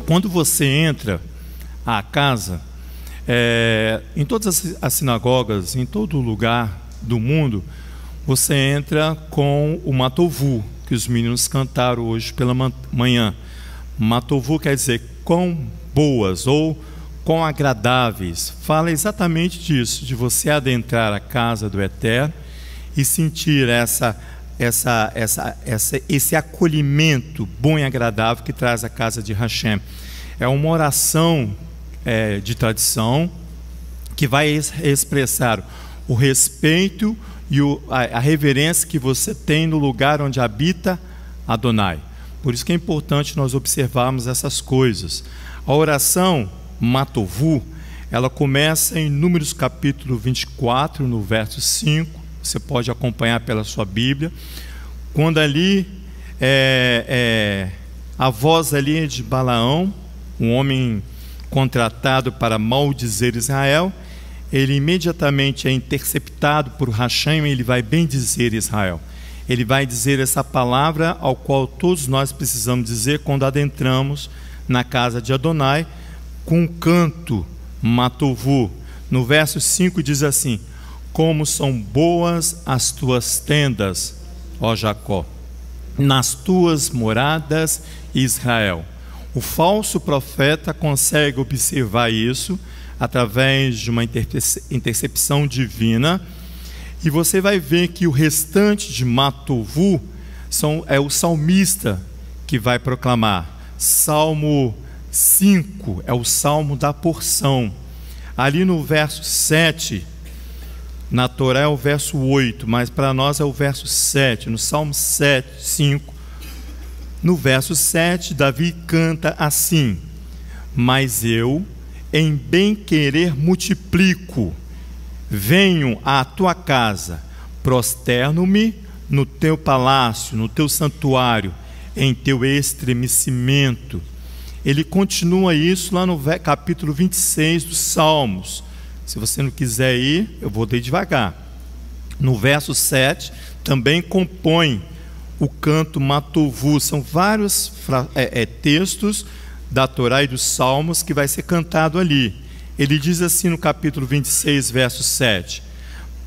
Quando você entra à casa, em todas as sinagogas, em todo lugar do mundo, você entra com o matovu, que os meninos cantaram hoje pela manhã. Matovu quer dizer quão boas ou quão agradáveis. Fala exatamente disso, de você adentrar a casa do Eterno e sentir esse acolhimento bom e agradável que traz a casa de Hashem. É uma oração de tradição que vai expressar o respeito e a reverência que você tem no lugar onde habita Adonai. Por isso que é importante nós observarmos essas coisas. A oração Matovu, ela começa em Números capítulo 24, no verso 5. Você pode acompanhar pela sua Bíblia. Quando ali a voz ali é de Balaão, um homem contratado para maldizer Israel, ele imediatamente é interceptado por Hashem e ele vai bendizer Israel. Ele vai dizer essa palavra ao qual todos nós precisamos dizer quando adentramos na casa de Adonai, com um canto Matovu. No verso 5 diz assim: como são boas as tuas tendas, ó Jacó, nas tuas moradas, Israel. O falso profeta consegue observar isso através de uma intercepção divina, e você vai ver que o restante de Matovu é o salmista que vai proclamar. Salmo 5 é o salmo da porção. Ali no verso 7, na Torá é o verso 8, mas para nós é o verso 7, no Salmo 5. No verso 7, Davi canta assim: mas eu, em bem-querer multiplico, venho à tua casa, prosterno-me no teu palácio, no teu santuário, em teu estremecimento. Ele continua isso lá no capítulo 26 dos Salmos. Se você não quiser ir, eu vou ler devagar. No verso 7, também compõe o canto Matovu. São vários textos da Torá e dos Salmos que vai ser cantado ali. Ele diz assim no capítulo 26, verso 7.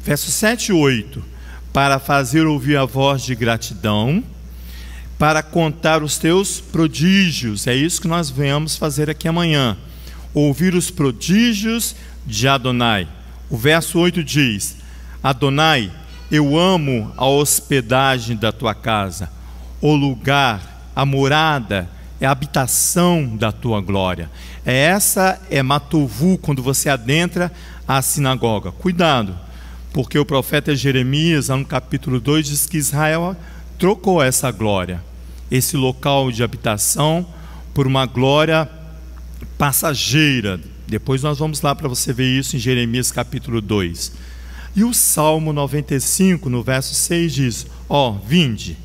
Verso 7 e 8. Para fazer ouvir a voz de gratidão, para contar os teus prodígios. É isso que nós viemos fazer aqui amanhã. Ouvir os prodígios de Adonai. O verso 8 diz: Adonai, eu amo a hospedagem da tua casa, o lugar, a morada, é a habitação da tua glória. Essa é Matovu, quando você adentra a sinagoga. Cuidado, porque o profeta Jeremias, no capítulo 2, diz que Israel trocou essa glória, esse local de habitação, por uma glória passageira. Depois nós vamos lá para você ver isso em Jeremias capítulo 2. E o Salmo 95, no verso 6 diz: vinde,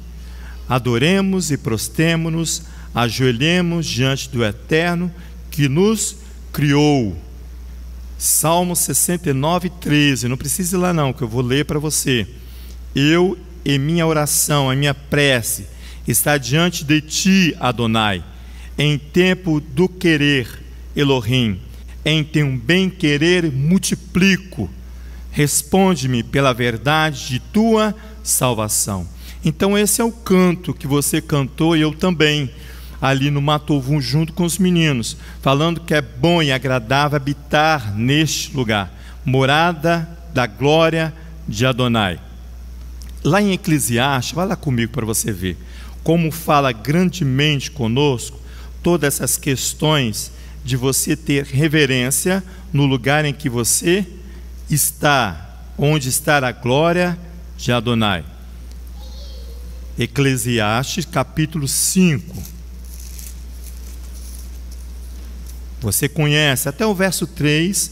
adoremos e prostemo-nos, ajoelhemos diante do Eterno que nos criou. Salmo 69, 13. Não precisa ir lá não, que eu vou ler para você. Eu, em minha oração, a minha prece, está diante de ti, Adonai, em tempo do querer, Elohim, em teu bem-querer multiplico. Responde-me pela verdade de tua salvação. Então esse é o canto que você cantou, e eu também, ali no Matovu, junto com os meninos, falando que é bom e agradável habitar neste lugar, morada da glória de Adonai. Lá em Eclesiastes, vai lá comigo para você ver como fala grandemente conosco todas essas questões de você ter reverência no lugar em que você está, onde está a glória de Adonai. Eclesiastes capítulo 5. Você conhece até o verso 3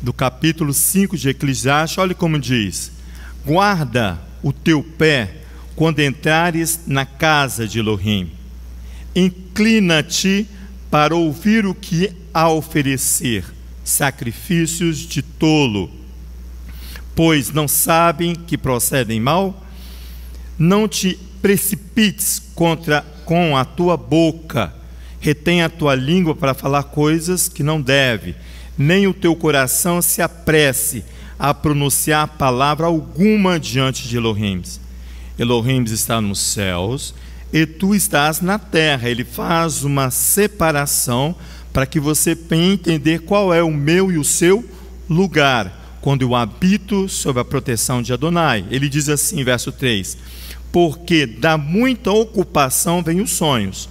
do capítulo 5 de Eclesiastes. Olha como diz: guarda o teu pé quando entrares na casa de Elohim, inclina-te para ouvir o que há a oferecer, sacrifícios de tolo, pois não sabem que procedem mal? Não te precipites com a tua boca, retém a tua língua para falar coisas que não deve, nem o teu coração se apresse a pronunciar palavra alguma diante de Elohim. Elohim está nos céus e tu estás na terra. Ele faz uma separação para que você venha entender qual é o meu e o seu lugar, quando eu habito sob a proteção de Adonai. Ele diz assim, verso 3: porque da muita ocupação vêm os sonhos,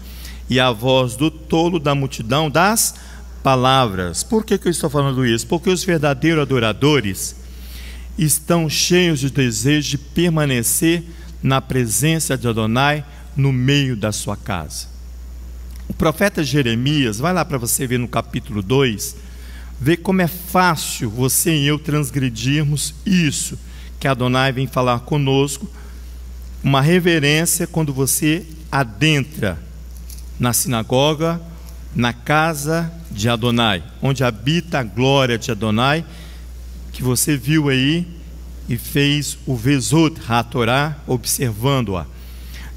e a voz do tolo da multidão das palavras. Por que eu estou falando isso? Porque os verdadeiros adoradores estão cheios de desejo de permanecer na presença de Adonai no meio da sua casa. O profeta Jeremias, vai lá para você ver no capítulo 2, ver como é fácil você e eu transgredirmos isso que Adonai vem falar conosco. Uma reverência quando você adentra na sinagoga, na casa de Adonai, onde habita a glória de Adonai, que você viu aí e fez o Vezot HaTorá, observando-a.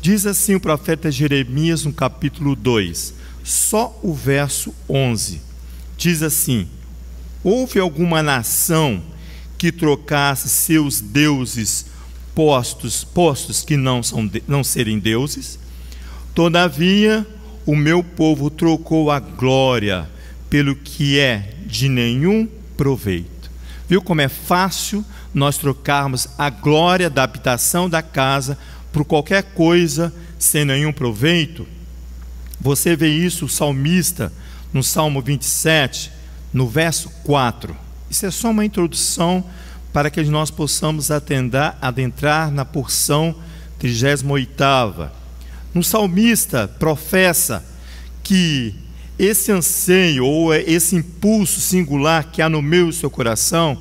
Diz assim o profeta Jeremias no capítulo 2, só o verso 11, diz assim: houve alguma nação que trocasse seus deuses postos que não serem deuses? Todavia, o meu povo trocou a glória pelo que é de nenhum proveito. Viu como é fácil nós trocarmos a glória da habitação da casa por qualquer coisa sem nenhum proveito? Você vê isso, o salmista, no Salmo 27, no verso 4. Isso é só uma introdução para que nós possamos adentrar na porção 38ª. No salmista professa que esse anseio ou esse impulso singular que há no meu e seu coração,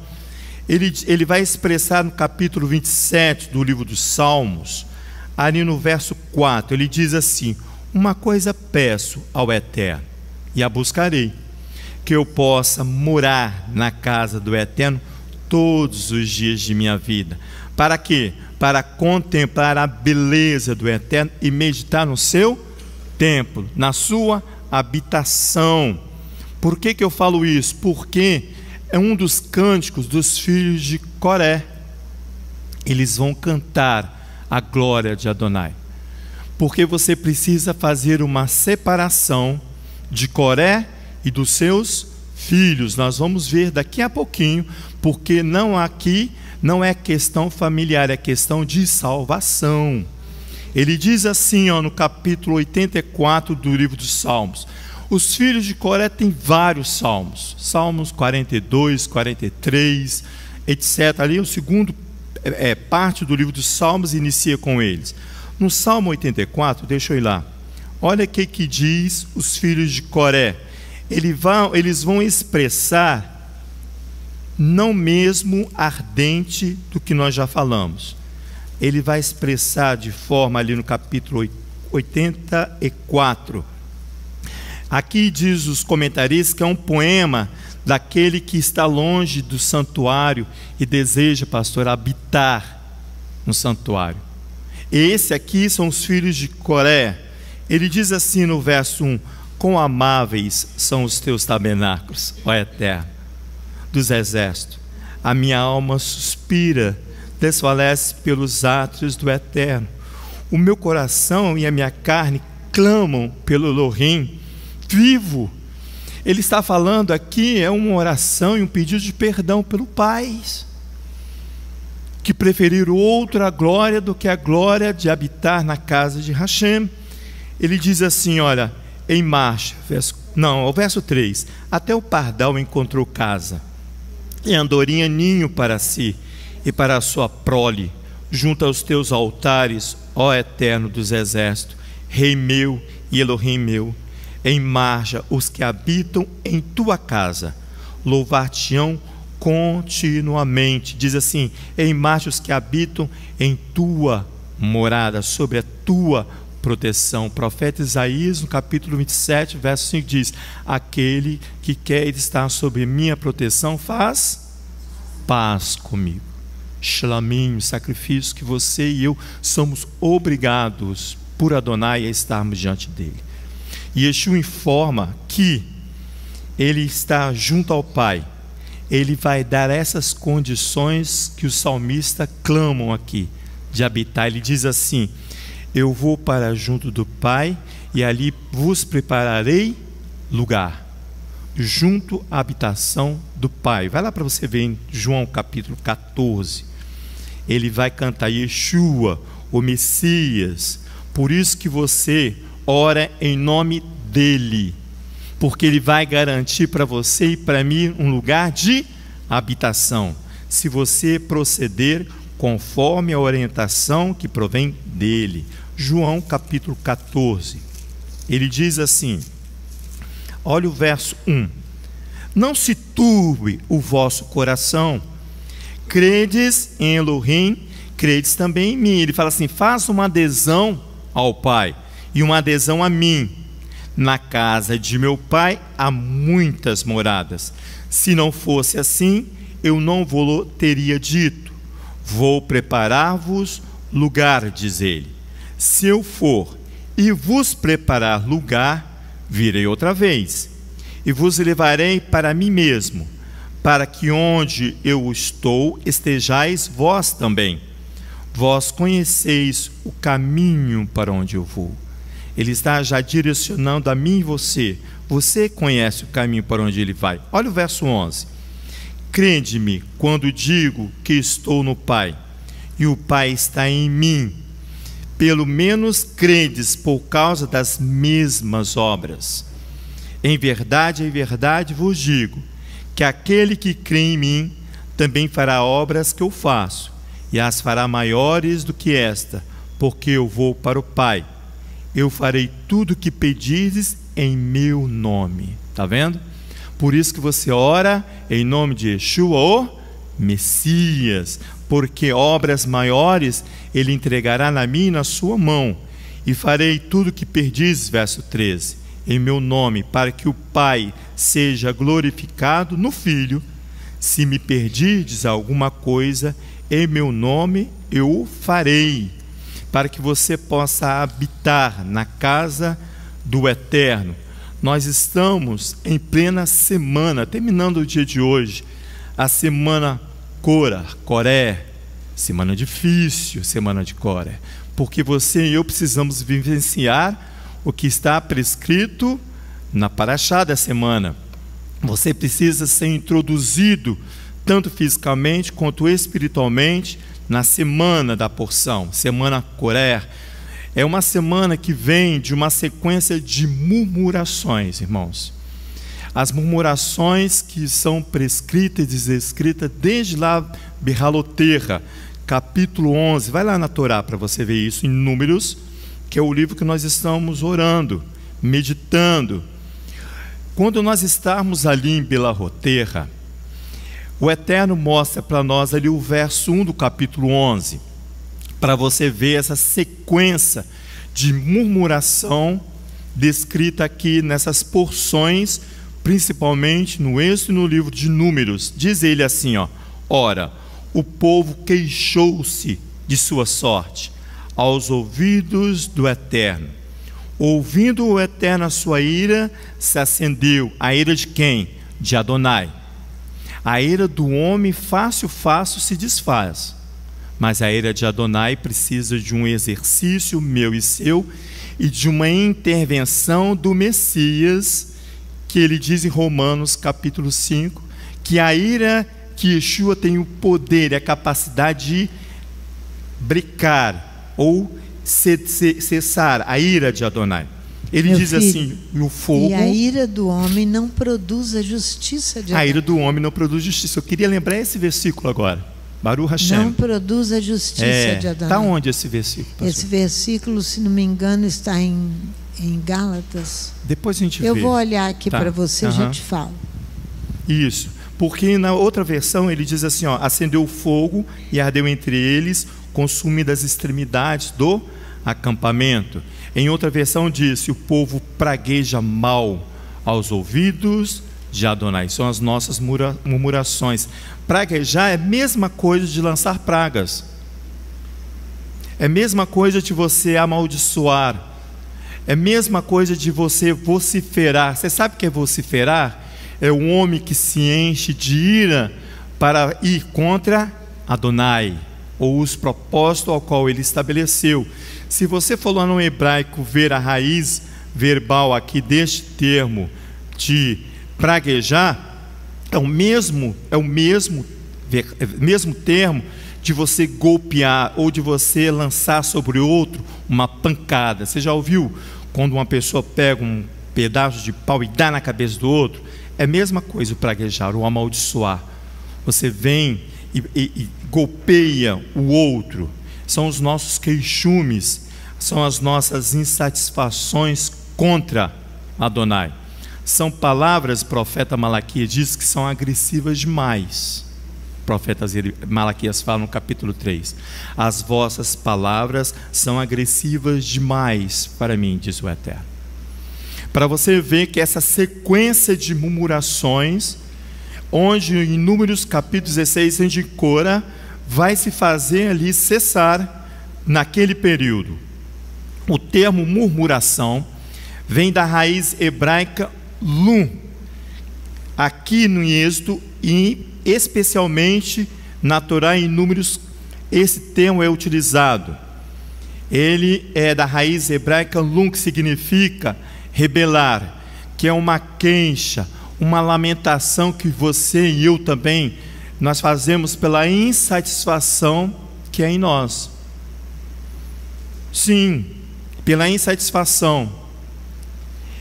ele vai expressar no capítulo 27 do livro dos Salmos, ali no verso 4, ele diz assim: uma coisa peço ao Eterno e a buscarei, que eu possa morar na casa do Eterno todos os dias de minha vida. Para quê? Para contemplar a beleza do Eterno e meditar no seu templo, na sua habitação. Por que eu falo isso? Porque é um dos cânticos dos filhos de Coré. Eles vão cantar a glória de Adonai. Porque você precisa fazer uma separação de Coré e dos seus filhos. Nós vamos ver daqui a pouquinho, porque aqui não é questão familiar, é questão de salvação. Ele diz assim, no capítulo 84 do livro dos Salmos. Os filhos de Coré têm vários salmos, Salmos 42, 43, etc. Ali o segundo parte do livro dos Salmos inicia com eles. No Salmo 84, deixa eu ir lá. Olha o que diz os filhos de Coré. Eles vão expressar não mesmo ardente do que nós já falamos. Ele vai expressar de forma ali no capítulo 84. Aqui diz os comentaristas que é um poema daquele que está longe do santuário e deseja, pastor, habitar no santuário. Esse aqui são os filhos de Coré. Ele diz assim no verso 1: quão amáveis são os teus tabernáculos, ó Eterno dos exércitos. A minha alma suspira, desfalece pelos átrios do Eterno. O meu coração e a minha carne clamam pelo Elohim vivo. Ele está falando aqui, é uma oração e um pedido de perdão pelo Pai, que preferiram outra glória do que a glória de habitar na casa de Hashem. Ele diz assim, olha, em marcha, o verso 3, até o pardal encontrou casa, e a andorinha ninho para si, e para a sua prole, junto aos teus altares, ó Eterno dos exércitos, Rei meu e Elohim meu. Em marcha os que habitam em tua casa, louvar-te-ão continuamente. Diz assim, em marcha os que habitam em tua morada, sobre a tua proteção. O profeta Isaías, no capítulo 27, verso 5, diz: aquele que quer estar sob minha proteção faz paz comigo. Shlamim, sacrifício que você e eu somos obrigados por Adonai a estarmos diante dele. E Yeshua informa que ele está junto ao Pai. Ele vai dar essas condições que os salmistas clamam aqui, de habitar. Ele diz assim: eu vou para junto do Pai e ali vos prepararei lugar, junto à habitação do Pai. Vai lá para você ver em João capítulo 14. Ele vai cantar Yeshua, o Messias. Por isso que você ora em nome dele, porque ele vai garantir para você e para mim um lugar de habitação, se você proceder conforme a orientação que provém dele. João capítulo 14, ele diz assim, olha o verso 1: não se turbe o vosso coração, credes em Elohim, credes também em mim. Ele fala assim: faça uma adesão ao Pai e uma adesão a mim. Na casa de meu Pai há muitas moradas. Se não fosse assim, eu não vou teria dito. Vou preparar-vos lugar, diz ele. Se eu for e vos preparar lugar, virei outra vez e vos levarei para mim mesmo, para que onde eu estou estejais vós também. Vós conheceis o caminho para onde eu vou. Ele está já direcionando a mim e você. Você conhece o caminho para onde ele vai. Olha o verso 11. Crede-me quando digo que estou no Pai e o Pai está em mim. Pelo menos credes por causa das mesmas obras. Em verdade vos digo que aquele que crê em mim também fará obras que eu faço, e as fará maiores do que esta, porque eu vou para o Pai. Eu farei tudo o que pedires em meu nome. Está vendo? Por isso que você ora em nome de Yeshua, o Messias, porque obras maiores ele entregará na minha e na sua mão. E farei tudo o que pedires, verso 13, em meu nome, para que o Pai seja glorificado no Filho. Se me perdirdes alguma coisa, em meu nome eu o farei, para que você possa habitar na casa do Eterno. Nós estamos em plena semana, terminando o dia de hoje, a semana Coré, semana difícil, semana de Coré, porque você e eu precisamos vivenciar o que está prescrito na paraxá da semana. Você precisa ser introduzido, tanto fisicamente quanto espiritualmente, na semana da porção, semana Coré. É uma semana que vem de uma sequência de murmurações, irmãos. As murmurações que são prescritas e desescritas desde lá, Berraloterra, capítulo 11. Vai lá na Torá para você ver isso, em Números, que é o livro que nós estamos orando, meditando. Quando nós estamos ali em Berraloterra, o Eterno mostra para nós ali o verso 1 do capítulo 11, para você ver essa sequência de murmuração descrita aqui nessas porções, principalmente no Êxodo e no livro de Números. Diz ele assim, ó: ora, o povo queixou-se de sua sorte aos ouvidos do Eterno. Ouvindo o Eterno a sua ira, se acendeu. A ira de quem? De Adonai. A ira do homem fácil se desfaz, mas a ira de Adonai precisa de um exercício meu e seu e de uma intervenção do Messias, que ele diz em Romanos capítulo 5, que a ira que Yeshua tem o poder e a capacidade de brecar ou cessar a ira de Adonai. Ele Meu diz filho, assim, o fogo... E a ira do homem não produz a justiça de Adonai. A ira do homem não produz justiça. Eu queria lembrar esse versículo agora. Baruch Hashem. Não produz a justiça de Adonai. Está onde esse versículo, pastor? Esse versículo, se não me engano, está em Gálatas. Depois a gente vê. Eu vou olhar aqui para você e já Aham. te falo. Isso. Porque na outra versão ele diz assim, ó: acendeu o fogo e ardeu entre eles, consumindo as extremidades do acampamento. Em outra versão diz: o povo pragueja mal aos ouvidos de Adonai. São as nossas murmurações. Praguejar é a mesma coisa de lançar pragas. É a mesma coisa de você amaldiçoar. É a mesma coisa de você vociferar. Você sabe o que é vociferar? É o homem que se enche de ira para ir contra Adonai, ou os propósitos ao qual ele estabeleceu. Se você for lá no hebraico ver a raiz verbal aqui deste termo de praguejar, é o mesmo termo de você golpear ou de você lançar sobre outro uma pancada. Você já ouviu quando uma pessoa pega um pedaço de pau e dá na cabeça do outro? É a mesma coisa o praguejar, o amaldiçoar. Você vem e golpeia o outro. São os nossos queixumes, são as nossas insatisfações contra Adonai. São palavras, o profeta Malaquias diz que são agressivas demais. O profeta Malaquias fala no capítulo 3: as vossas palavras são agressivas demais para mim, diz o Eterno. Para você ver que essa sequência de murmurações, onde em Números capítulo 16, em Cora, vai se fazer ali cessar naquele período. O termo murmuração vem da raiz hebraica lum, aqui no Êxodo e especialmente na Torá, em Números, esse termo é utilizado. Ele é da raiz hebraica lum, que significa rebelar, que é uma queixa, uma lamentação que você e eu também nós fazemos pela insatisfação que é em nós. Sim, pela insatisfação.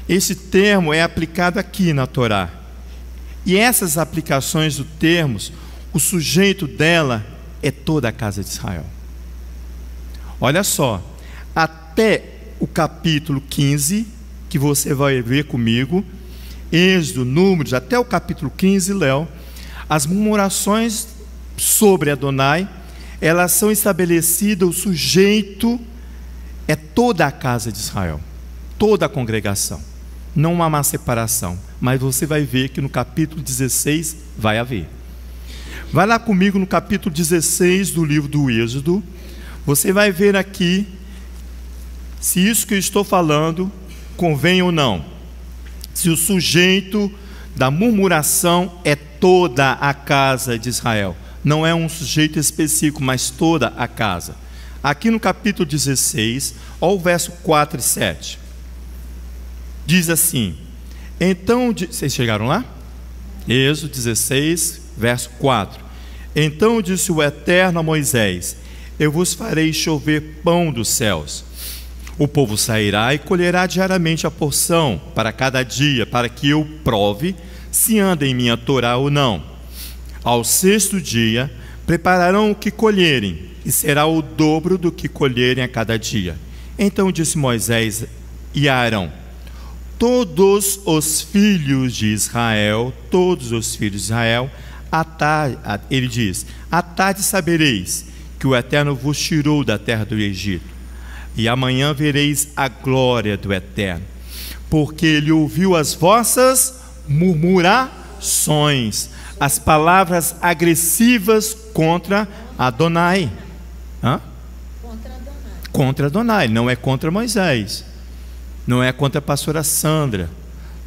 Esse termo é aplicado aqui na Torá. E essas aplicações do termo, o sujeito dela é toda a casa de Israel. Olha só, até o capítulo 15, que você vai ver comigo, Êxodo, Números, até o capítulo 15, Léo, as murmurações sobre Adonai, elas são estabelecidas, o sujeito é toda a casa de Israel, toda a congregação. Não há uma separação, mas você vai ver que no capítulo 16 vai haver. Vai lá comigo no capítulo 16 do livro do Êxodo. Você vai ver aqui se isso que eu estou falando convém ou não. Se o sujeito da murmuração é toda a casa de Israel. Não é um sujeito específico, mas toda a casa. Aqui no capítulo 16, olha o verso 4 e 7. Diz assim: então, vocês chegaram lá? Êxodo 16, verso 4. Então disse o Eterno a Moisés: eu vos farei chover pão dos céus. O povo sairá e colherá diariamente a porção para cada dia, para que eu prove se anda em minha Torá ou não. Ao sexto dia prepararão o que colherem, e será o dobro do que colherem a cada dia. Então disse Moisés e Arão: todos os filhos de Israel, ele diz: à tarde sabereis que o Eterno vos tirou da terra do Egito, e amanhã vereis a glória do Eterno, porque ele ouviu as vossas murmurações, as palavras agressivas contra Adonai. Contra Adonai, não é contra Moisés, não é contra a pastora Sandra,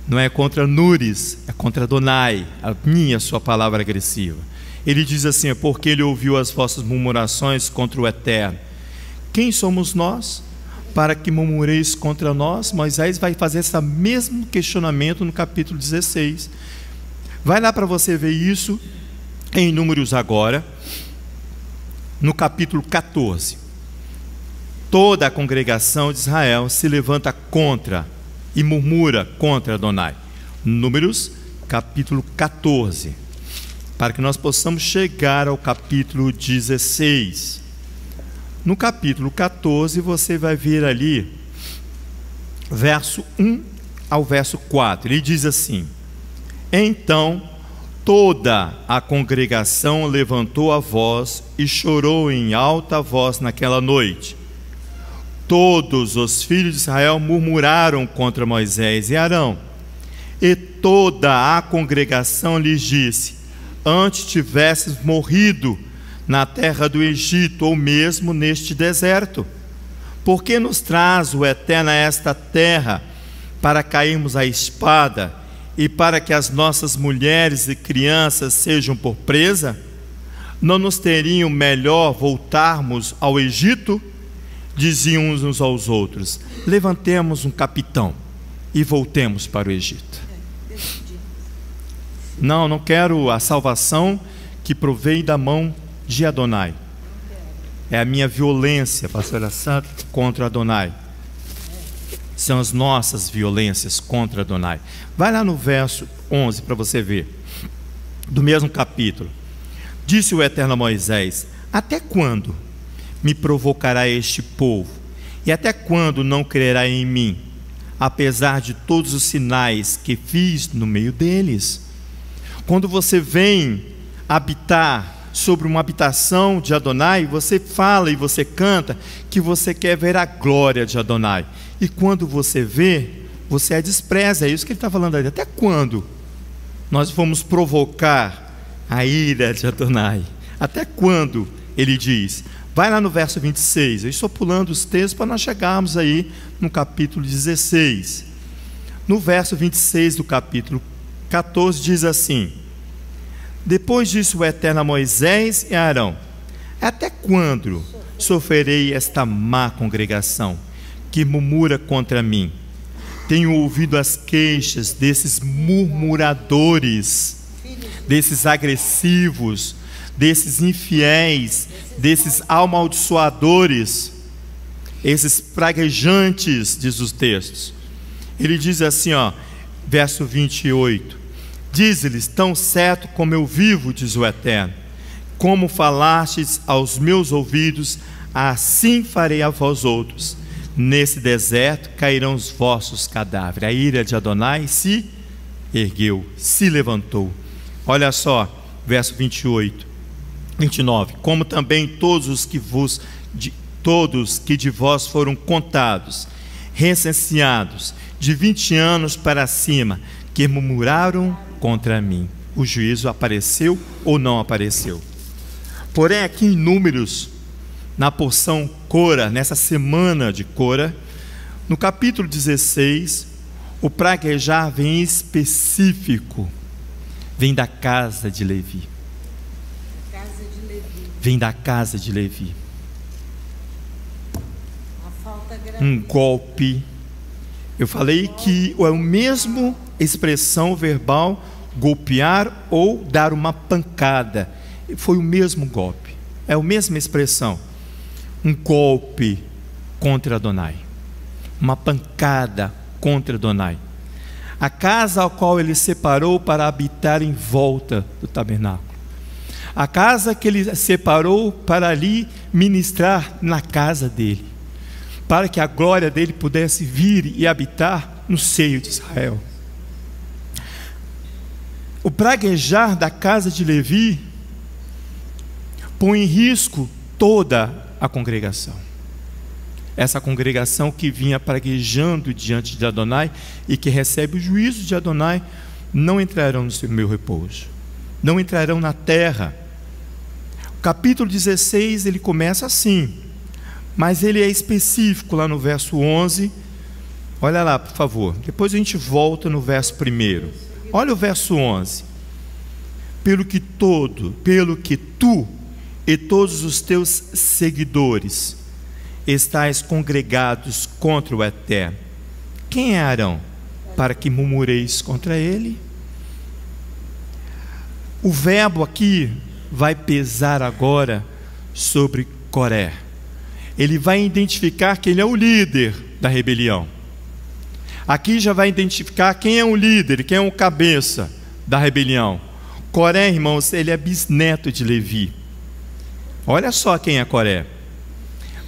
não é contra Nuris, é contra Adonai, a sua palavra agressiva. Ele diz assim: é porque ele ouviu as vossas murmurações contra o Eterno. Quem somos nós para que murmureis contra nós? Moisés vai fazer esse mesmo questionamento no capítulo 16. Vai lá para você ver isso em Números agora, no capítulo 14. Toda a congregação de Israel se levanta contra e murmura contra Adonai. Números capítulo 14, para que nós possamos chegar ao capítulo 16. No capítulo 14 você vai ver ali verso 1 ao verso 4. Ele diz assim: então toda a congregação levantou a voz e chorou em alta voz naquela noite. todos os filhos de Israel murmuraram contra Moisés e Arão. E toda a congregação lhes disse: antes tivesses morrido na terra do Egito, ou mesmo neste deserto. Por que nos traz o Eterno a esta terra, para cairmos à espada, e para que as nossas mulheres e crianças sejam por presa? Não nos teriam melhor voltarmos ao Egito? Diziam uns aos outros: levantemos um capitão e voltemos para o Egito. Não quero a salvação que provém da mão de Adonai. É a minha violência, pastora Santa, contra Adonai. São as nossas violências contra Adonai. Vai lá no verso 11 para você ver, do mesmo capítulo. Disse o Eterno a Moisés: até quando me provocará este povo? E até quando não crerá em mim, apesar de todos os sinais que fiz no meio deles? Quando você vem habitar sobre uma habitação de Adonai, você fala e você canta que você quer ver a glória de Adonai. E quando você vê, você a despreza. É isso que ele está falando ali. Até quando nós vamos provocar a ira de Adonai? Até quando? Ele diz. Vai lá no verso 26. Eu estou pulando os textos para nós chegarmos aí no capítulo 16. No verso 26 do capítulo 14 diz assim: depois disse o Eterno a Moisés e a Arão: até quando sofrerei esta má congregação que murmura contra mim? Tenho ouvido as queixas desses murmuradores, desses agressivos, desses infiéis, desses amaldiçoadores, esses praguejantes, diz os textos. Ele diz assim, verso 28: diz-lhes: tão certo como eu vivo, diz o Eterno, como falastes aos meus ouvidos, assim farei a vós outros. Nesse deserto cairão os vossos cadáveres. A ira de Adonai se ergueu, se levantou. Olha só, verso 29: como também todos que de vós foram contados, recenseados, de 20 anos para cima, que murmuraram contra mim. O juízo apareceu ou não apareceu? Porém, aqui em Números, na porção Cora, nessa semana de Cora, no capítulo 16, o praguejar vem específico, vem da casa de Levi. Vem da casa de Levi. Um golpe. Eu falei que é o mesmo expressão verbal, golpear ou dar uma pancada. Foi o mesmo golpe, é a mesma expressão. Um golpe contra Adonai, uma pancada contra Adonai. A casa ao qual ele separou para habitar em volta do tabernáculo, a casa que ele separou para ali ministrar na casa dele, para que a glória dele pudesse vir e habitar no seio de Israel. O praguejar da casa de Levi põe em risco toda a congregação. Essa congregação que vinha praguejando diante de Adonai e que recebe o juízo de Adonai, não entrarão no meu repouso, não entrarão na terra. O capítulo 16 ele começa assim, mas ele é específico lá no verso 11. Olha lá, por favor, depois a gente volta no verso 1. Olha o verso 11: pelo que tu e todos os teus seguidores estais congregados contra o Eterno, quem é Arão, para que murmureis contra ele? O verbo aqui vai pesar agora sobre Coré. Ele vai identificar que ele é o líder da rebelião. Aqui já vai identificar quem é o líder, quem é o cabeça da rebelião. Coré, irmãos, ele é bisneto de Levi. Olha só quem é Coré.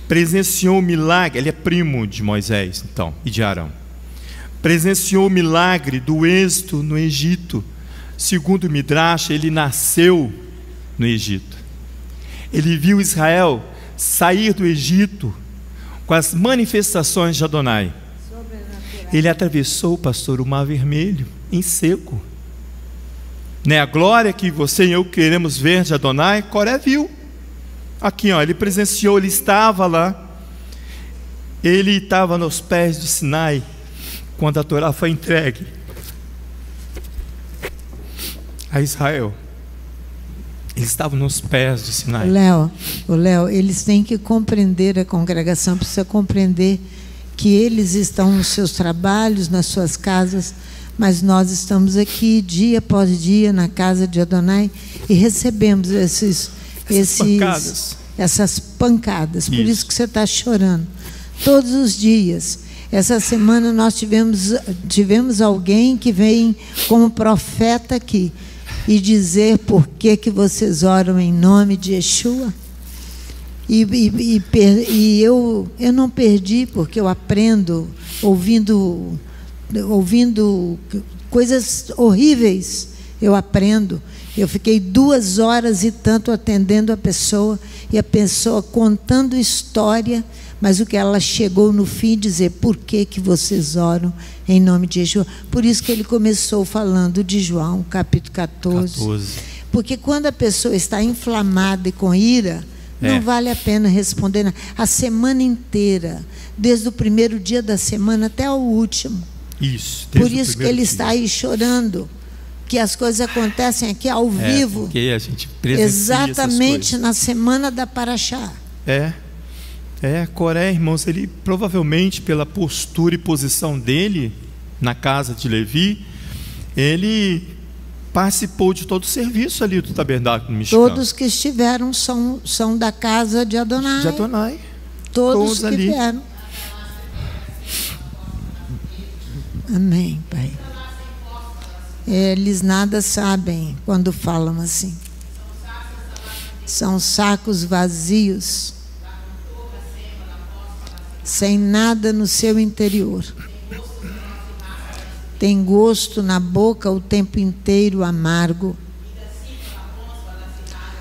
Presenciou o milagre, ele é primo de Moisés, então, e de Arão. Presenciou o milagre do êxito no Egito. Segundo o Midrash, ele nasceu no Egito. Ele viu Israel sair do Egito, com as manifestações de Adonai. Ele atravessou, pastor, o Mar Vermelho em seco. Né? A glória que você e eu queremos ver de Adonai, Coré viu. Aqui, ó, ele presenciou, ele estava lá. Ele estava nos pés de Sinai quando a Torá foi entregue a Israel. Ele estava nos pés de Sinai. Léo, eles têm que compreender, a congregação precisa compreender que eles estão nos seus trabalhos, nas suas casas, mas nós estamos aqui dia após dia na casa de Adonai e recebemos essas pancadas. Por isso que você está chorando. Todos os dias. Essa semana nós tivemos alguém que vem como profeta aqui e dizer por que vocês oram em nome de Yeshua. E eu não perdi, porque eu aprendo ouvindo coisas horríveis. Eu aprendo. Eu fiquei 2 horas e tanto atendendo a pessoa, e a pessoa contando história, mas o que ela chegou no fim dizer, por que vocês oram em nome de Yeshua? Por isso que ele começou falando de João, capítulo 14. Porque quando a pessoa está inflamada e com ira, não vale a pena responder nada. A semana inteira, desde o primeiro dia da semana até o último. Isso. Por isso que ele está aí chorando, que as coisas acontecem aqui ao vivo. Porque a gente presencia exatamente na semana da Paraxá. Coré, irmãos, ele provavelmente, pela postura e posição dele na casa de Levi, ele participou de todo o serviço ali do tabernáculo mexicano. Todos que estiveram são da casa de Adonai. De Adonai. Todos que vieram. Amém, Pai. Eles nada sabem quando falam assim. São sacos vazios, sem nada no seu interior. Tem gosto na boca o tempo inteiro amargo.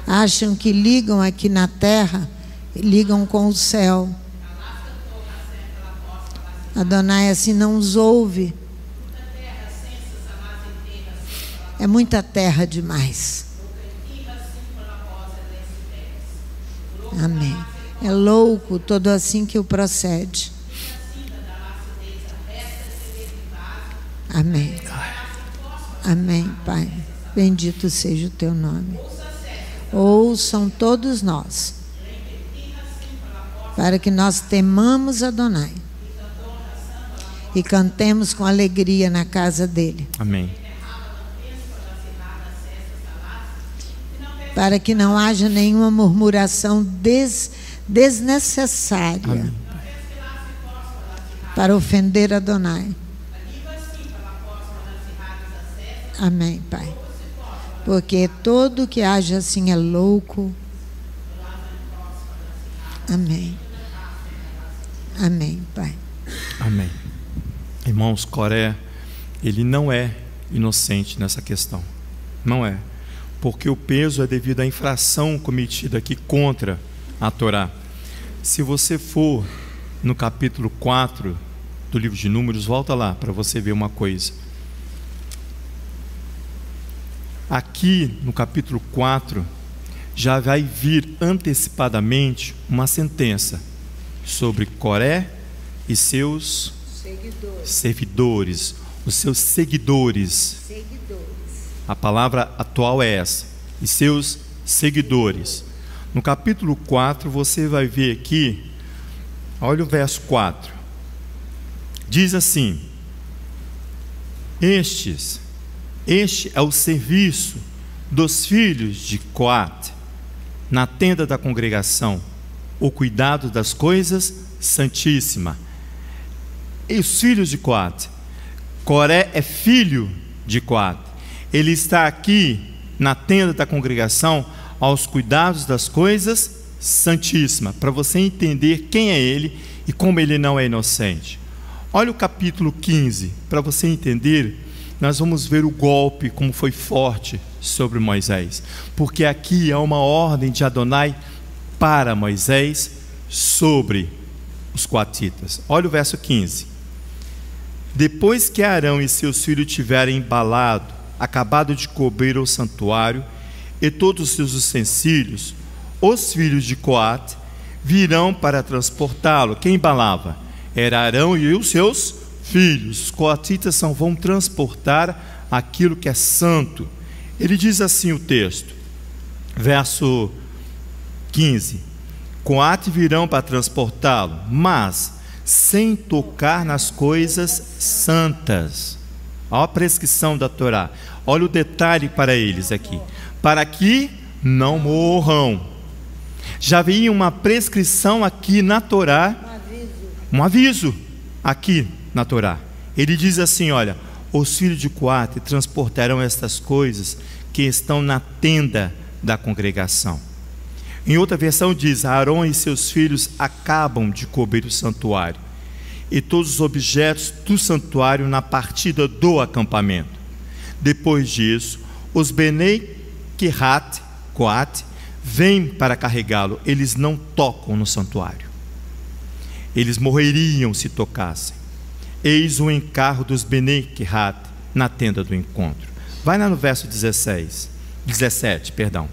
Acham que ligam aqui na terra, ligam com o céu. Adonai assim não os ouve. É muita terra demais. Amém. É louco todo assim que o procede. Amém. Amém, Pai. Bendito seja o teu nome. Ouçam todos nós, para que nós temamos Adonai e cantemos com alegria na casa dele. Amém. Para que não haja nenhuma murmuração desnecessária. Amém. Para ofender Adonai. Amém, Pai. Porque todo que age assim é louco. Amém. Amém, Pai. Amém. Irmãos, Coré, ele não é inocente nessa questão. Não é. Porque o peso é devido à infração cometida aqui contra a Torá. Se você for no capítulo 4 do livro de Números, volta lá para você ver uma coisa. Aqui no capítulo 4 já vai vir antecipadamente uma sentença sobre Coré e seus servidores, os seus seguidores. A palavra atual é essa, e seus seguidores. No capítulo 4 você vai ver aqui, olha o verso 4. Diz assim: Este é o serviço dos filhos de Coate na tenda da congregação, o cuidado das coisas santíssimas. E os filhos de Coate, Coré é filho de Coate. Ele está aqui na tenda da congregação aos cuidados das coisas santíssimas, para você entender quem é ele e como ele não é inocente. Olha o capítulo 15, para você entender. Nós vamos ver o golpe, como foi forte sobre Moisés, porque aqui é uma ordem de Adonai para Moisés sobre os coatitas. Olha o verso 15. Depois que Arão e seus filhos tiverem embalado, acabado de cobrir o santuário e todos os seus utensílios, os filhos de Coate virão para transportá-lo. Quem embalava? Era Arão e os seus filhos. Os coatitas vão transportar aquilo que é santo. Ele diz assim o texto, verso 15: Coate virão para transportá-lo, mas sem tocar nas coisas santas. Olha a prescrição da Torá. Olha o detalhe para eles aqui: para que não morram. Já havia uma prescrição aqui na Torá, um aviso aqui na Torá. Ele diz assim: olha, os filhos de Coate transportarão estas coisas que estão na tenda da congregação. Em outra versão diz: Arão e seus filhos acabam de cobrir o santuário e todos os objetos do santuário na partida do acampamento. Depois disso, os Benei Kehat, Coate, vêm para carregá-lo. Eles não tocam no santuário. Eles morreriam se tocassem. Eis o encargo dos Benei Kehat na tenda do encontro. Vai lá no verso 17, perdão.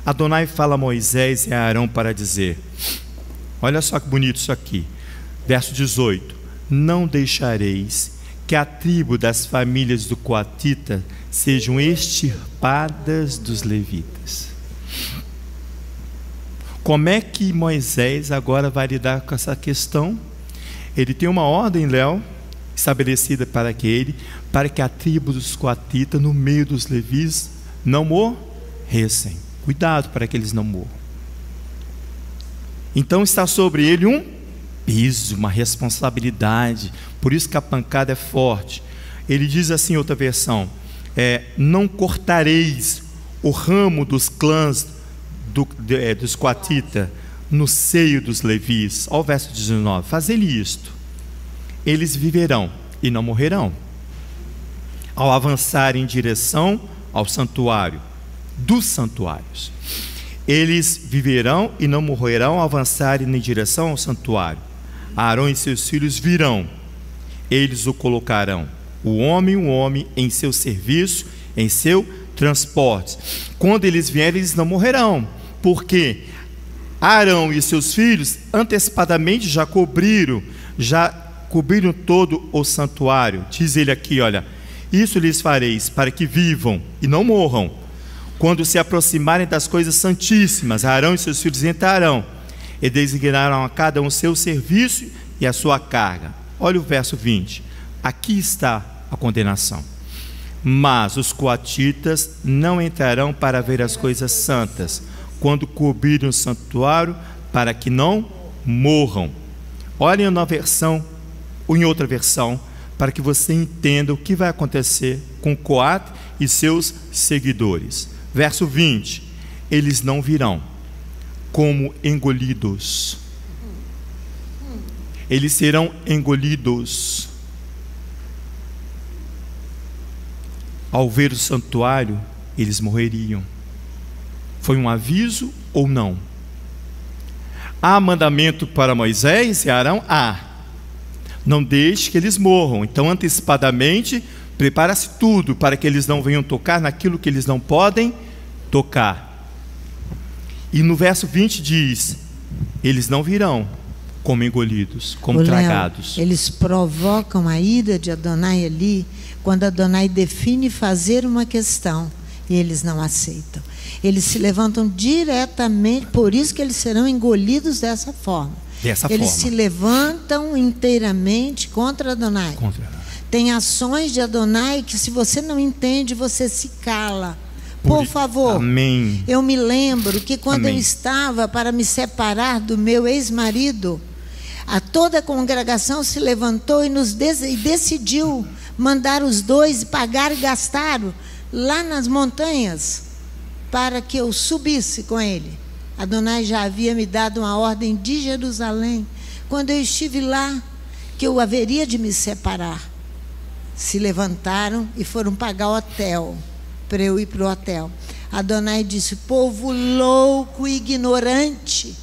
Adonai fala a Moisés e a Arão para dizer, olha só que bonito isso aqui, verso 18: não deixareis que a tribo das famílias do Coatita sejam extirpadas dos levitas. Como é que Moisés agora vai lidar com essa questão? Ele tem uma ordem, Léo, estabelecida para que a tribo dos Coatita, no meio dos levis, não morressem. Cuidado para que eles não morram. Então está sobre ele um peso, uma responsabilidade. Por isso que a pancada é forte. Ele diz assim em outra versão: não cortareis o ramo dos clãs dos Coatita no seio dos levis. Olha o verso 19: fazei-lhe isto, eles viverão e não morrerão, ao avançar em direção ao santuário, dos santuários. Eles viverão e não morrerão ao avançarem em direção ao santuário. Arão e seus filhos virão, eles o colocarão, o homem em seu serviço, em seu transporte. Quando eles vierem, eles não morrerão, porque Arão e seus filhos antecipadamente já cobriram todo o santuário. Diz ele aqui, olha: isso lhes fareis para que vivam e não morram. Quando se aproximarem das coisas santíssimas, Arão e seus filhos entrarão e designaram a cada um seu serviço e a sua carga. Olha o verso 20. Aqui está a condenação. Mas os coatitas não entrarão para ver as coisas santas, quando cobrirem o santuário, para que não morram. Olhem na versão, ou em outra versão, para que você entenda o que vai acontecer com Coate e seus seguidores. Verso 20: eles não virão como engolidos. Eles serão engolidos. Ao ver o santuário, eles morreriam. Foi um aviso ou não? Há mandamento para Moisés e Arão? Não deixe que eles morram. Então, antecipadamente, prepara-se tudo para que eles não venham tocar naquilo que eles não podem tocar. E no verso 20 diz: eles não virão como engolidos, como tragados. Eles provocam a ira de Adonai ali, quando Adonai define fazer uma questão e eles não aceitam. Eles se levantam diretamente, por isso que eles serão engolidos dessa forma. Eles se levantam inteiramente contra Adonai. Tem ações de Adonai que, se você não entende, você se cala. Por favor. Amém. Eu me lembro que quando eu estava para me separar do meu ex-marido, toda a congregação se levantou e decidiu mandar os dois pagar e gastar lá nas montanhas para que eu subisse com ele. Adonai já havia me dado uma ordem de Jerusalém, quando eu estive lá, que eu haveria de me separar. Se levantaram e foram pagar o hotel, para eu ir para o hotel. Adonai disse: povo louco e ignorante,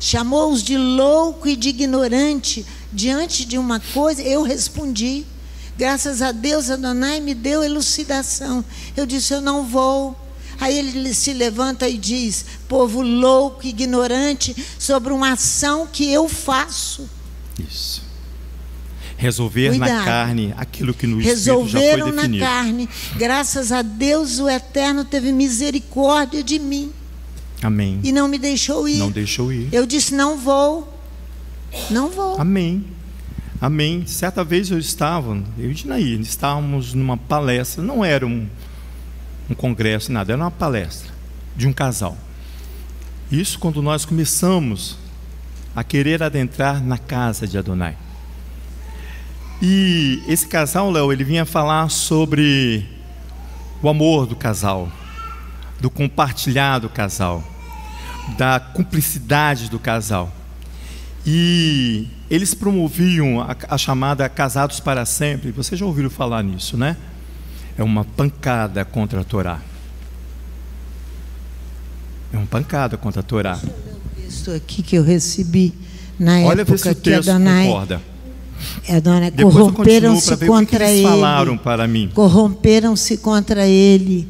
chamou-os de louco e de ignorante diante de uma coisa. Eu respondi. Graças a Deus, Adonai me deu elucidação. Eu disse: eu não vou. Aí ele se levanta e diz: povo louco, ignorante, sobre uma ação que eu faço. Isso. Resolver Cuidado. na carne aquilo que no Espírito já foi Resolveram definido. na carne. Graças a Deus, o Eterno teve misericórdia de mim. Amém. E não me deixou ir. Não deixou ir. Eu disse: não vou. Não vou. Amém. Amém. Certa vez eu e Dinaí, estávamos numa palestra, não era um congresso, nada, era uma palestra de um casal. Isso quando nós começamos a querer adentrar na casa de Adonai. E esse casal, Léo, ele vinha falar sobre o amor do casal, do compartilhar do casal, da cumplicidade do casal. E eles promoviam a chamada Casados para Sempre. Vocês já ouviram falar nisso, né? É uma pancada contra a Torá. É uma pancada contra a Torá. Deixa eu ler o texto aqui que eu recebi na Olha, vê se época o que texto Adonai, concorda. Depois corromperam-se contra eles ele. Falaram para mim. Corromperam-se contra ele.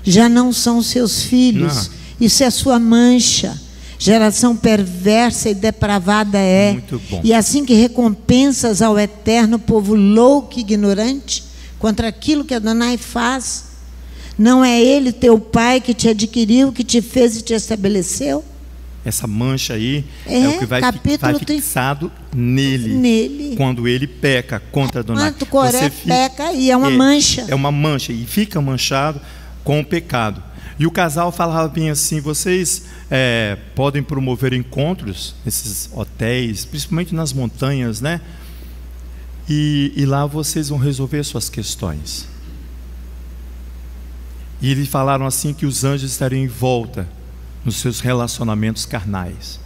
Já não são seus filhos. Não. Isso é sua mancha. Geração perversa e depravada é. Muito bom. E assim que recompensas ao eterno povo louco e ignorante contra aquilo que Adonai faz. Não é ele teu pai que te adquiriu, que te fez e te estabeleceu? Essa mancha aí é o que vai fixado nele. Quando ele peca contra Adonai. Quanto Coré peca e é uma mancha. É uma mancha e fica manchado com o pecado. E o casal falava bem assim: vocês podem promover encontros nesses hotéis, principalmente nas montanhas, né? E lá vocês vão resolver suas questões. E eles falaram assim que os anjos estariam em volta nos seus relacionamentos carnais.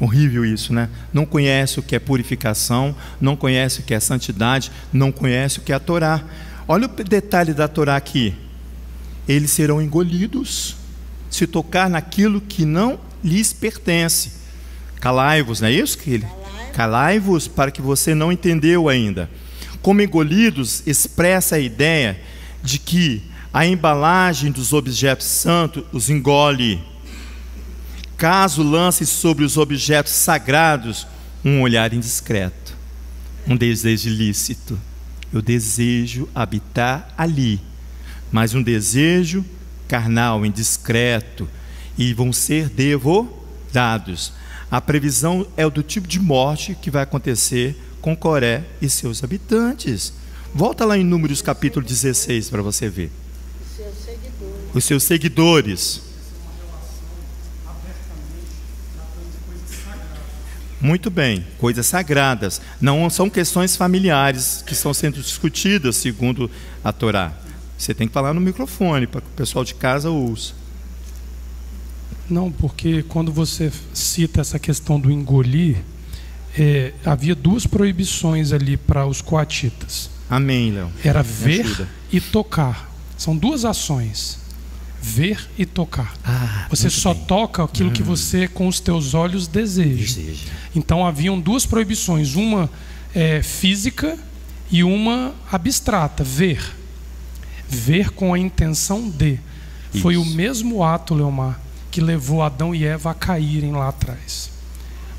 Horrível isso, né? Não conhece o que é purificação, não conhece o que é santidade, não conhece o que é a Torá. Olha o detalhe da Torá aqui: eles serão engolidos se tocar naquilo que não lhes pertence. Calai-vos, não é isso que ele? Calai-vos, para que você não entendeu ainda. Como engolidos expressa a ideia de que a embalagem dos objetos santos os engole. Caso lance sobre os objetos sagrados um olhar indiscreto, um desejo ilícito. Eu desejo habitar ali, mas um desejo carnal, indiscreto, e vão ser devorados. A previsão é do tipo de morte que vai acontecer com Coré e seus habitantes. Volta lá em Números capítulo 16 para você ver. Os seus seguidores. Muito bem, coisas sagradas. Não são questões familiares que estão sendo discutidas segundo a Torá. Você tem que falar no microfone para que o pessoal de casa ouça. Não, porque quando você cita essa questão do engolir, havia duas proibições ali para os coatitas. Amém, Léo. Era ver e tocar. São duas ações: ver e tocar. Você só toca aquilo que você com os teus olhos deseja. Então haviam duas proibições: uma física e uma abstrata, ver com a intenção de. Isso. Foi o mesmo ato, Leomar, que levou Adão e Eva a caírem lá atrás,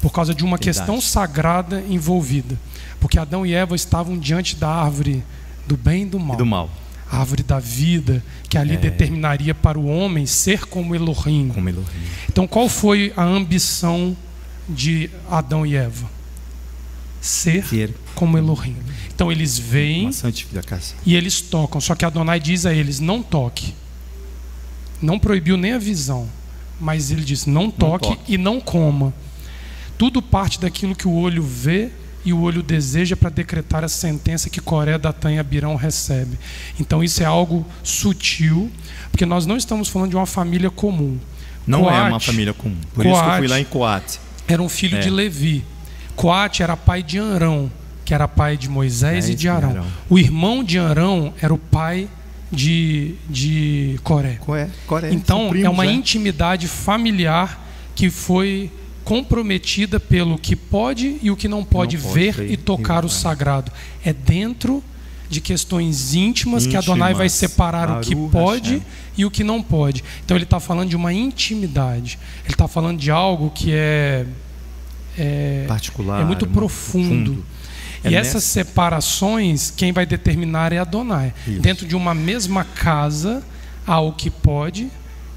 por causa de uma questão sagrada envolvida. Porque Adão e Eva estavam diante da árvore do bem e do mal. A árvore da vida, que ali determinaria para o homem ser como Elohim. Então qual foi a ambição de Adão e Eva? Ser como Elohim. Então eles veem e eles tocam. Só que Adonai diz a eles: não toque. Não proibiu nem a visão, mas ele diz: não toque e não coma. Tudo parte daquilo que o olho vê e o olho deseja para decretar a sentença que Coré, Datã e Abirão recebe. Então isso é algo sutil, porque nós não estamos falando de uma família comum. Não Coate, é uma família comum. Por isso que eu fui lá em Coate. Era um filho de Levi. Coate era pai de Arão, que era pai de Moisés e de Arão. O irmão de Arão era o pai de Coré. Coré. Então é uma intimidade familiar que foi comprometida pelo que pode e o que não pode ver e tocar o sagrado. É dentro de questões íntimas que Adonai vai separar o que pode e o que não pode. Então ele está falando de uma intimidade. Ele está falando de algo que é particular, é muito profundo. E essas separações, quem vai determinar é Adonai. Isso. Dentro de uma mesma casa, há o que pode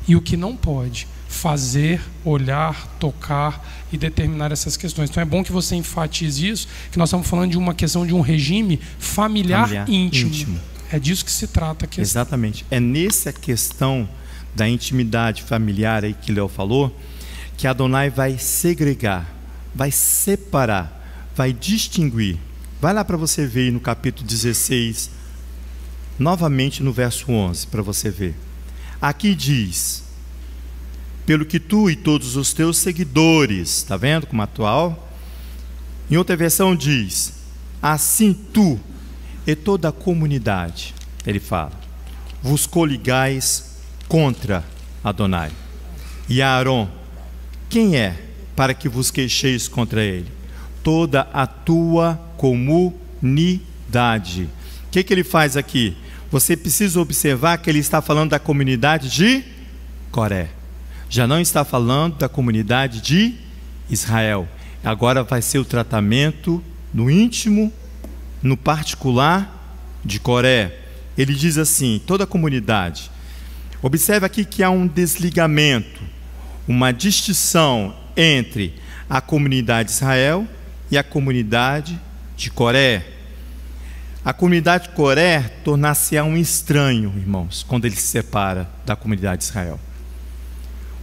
e o que não pode. Fazer, olhar, tocar e determinar essas questões. Então é bom que você enfatize isso, que nós estamos falando de uma questão de um regime familiar íntimo. É disso que se trata a questão. Exatamente. É nessa questão da intimidade familiar aí que Léo falou, que Adonai vai segregar, vai separar, vai distinguir. Vai lá para você ver no capítulo 16, novamente no verso 11, para você ver. Aqui diz: pelo que tu e todos os teus seguidores, está vendo como atual? Em outra versão diz: assim tu e toda a comunidade, ele fala, vos coligais contra Adonai. E Aaron, quem é para que vos queixeis contra ele? Toda a tua comunidade. O que ele faz aqui? Você precisa observar que ele está falando da comunidade de Coré. Já não está falando da comunidade de Israel. Agora vai ser o tratamento no íntimo, no particular de Coré. Ele diz assim, toda a comunidade. Observe aqui que há um desligamento, uma distinção entre a comunidade de Israel e a comunidade de Coré. A comunidade de Coré tornar-se-á um estranho, irmãos, quando ele se separa da comunidade de Israel.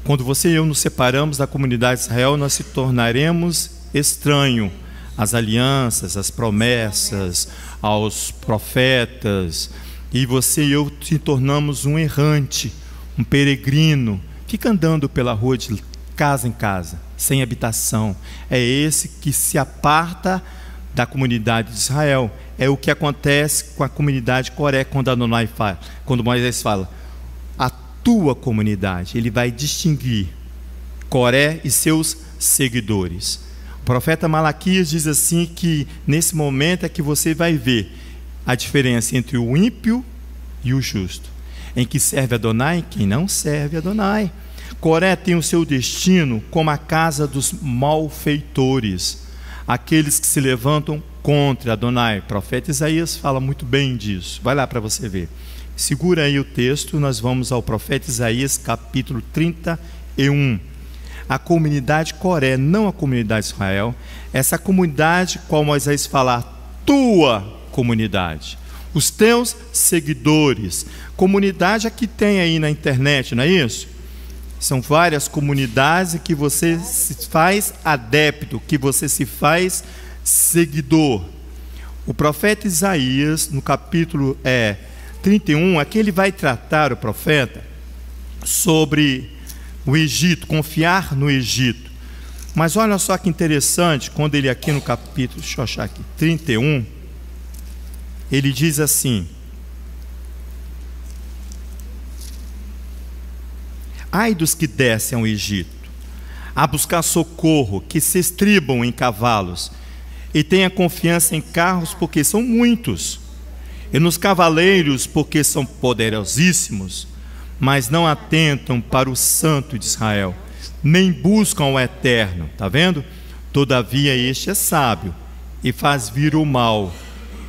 Quando você e eu nos separamos da comunidade de Israel, nós se tornaremos estranho às alianças, às promessas, aos profetas, e você e eu se tornamos um errante, um peregrino, fica andando pela rua de casa em casa, sem habitação. É esse que se aparta da comunidade de Israel. É o que acontece com a comunidade de Coré, quando Moisés fala, a tua comunidade. Ele vai distinguir Coré e seus seguidores. O profeta Malaquias diz assim que nesse momento é que você vai ver a diferença entre o ímpio e o justo, em que serve Adonai e quem não serve Adonai. Coré tem o seu destino como a casa dos malfeitores, aqueles que se levantam contra Adonai. O profeta Isaías fala muito bem disso. Vai lá para você ver. Segura aí o texto, nós vamos ao profeta Isaías, capítulo 31. A comunidade Coré, não a comunidade de Israel. Essa comunidade, qual Moisés fala, a tua comunidade, os teus seguidores. Comunidade é que tem aí na internet, não é isso? São várias comunidades que você se faz adepto, que você se faz seguidor. O profeta Isaías, no capítulo 31, aqui ele vai tratar, o profeta, sobre o Egito, confiar no Egito. Mas olha só que interessante, quando ele aqui no capítulo, deixa eu achar aqui, 31, ele diz assim: ai dos que descem ao Egito, a buscar socorro, que se estribam em cavalos, e tenha confiança em carros, porque são muitos, e nos cavaleiros, porque são poderosíssimos, mas não atentam para o Santo de Israel, nem buscam o Eterno. Está vendo? Todavia este é sábio, e faz vir o mal,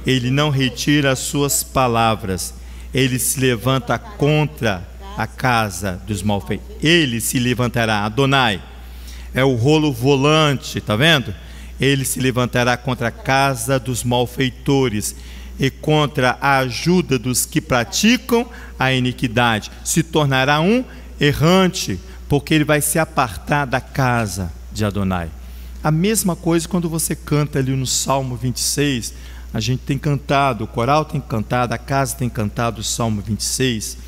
ele não retira as suas palavras, ele se levanta contra a casa dos malfeitores. Ele se levantará, Adonai é o rolo volante, está vendo? Ele se levantará contra a casa dos malfeitores e contra a ajuda dos que praticam a iniquidade. Se tornará um errante, porque ele vai se apartar da casa de Adonai. A mesma coisa quando você canta ali no Salmo 26, a gente tem cantado, o coral tem cantado, a casa tem cantado o Salmo 26.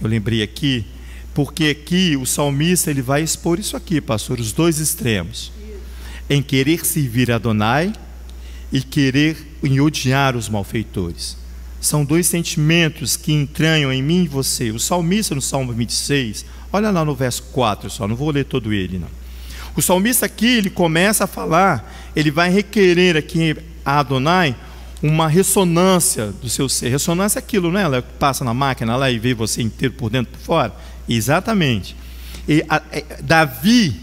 Eu lembrei aqui, porque aqui o salmista ele vai expor isso aqui, pastor, os dois extremos, em querer servir a Adonai e em odiar os malfeitores. São dois sentimentos que entranham em mim e você. O salmista no Salmo 26, olha lá no verso 4 só, não vou ler todo ele não. O salmista aqui, ele começa a falar, ele vai requerer aqui a Adonai uma ressonância do seu ser. Ressonância é aquilo, né? Ela passa na máquina lá e vê você inteiro por dentro e por fora. Exatamente. Davi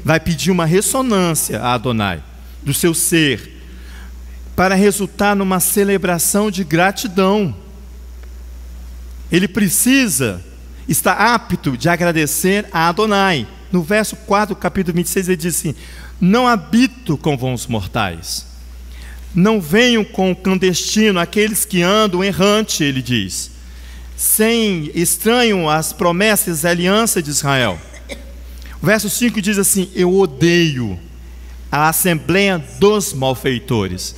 vai pedir uma ressonância a Adonai do seu ser, para resultar numa celebração de gratidão. Ele precisa estar apto de agradecer a Adonai. No verso 4, capítulo 26, ele diz assim: não habito com vãos mortais, não venham com o clandestino aqueles que andam errante, ele diz, sem estranham as promessas da aliança de Israel. O verso 5 diz assim: eu odeio a assembleia dos malfeitores.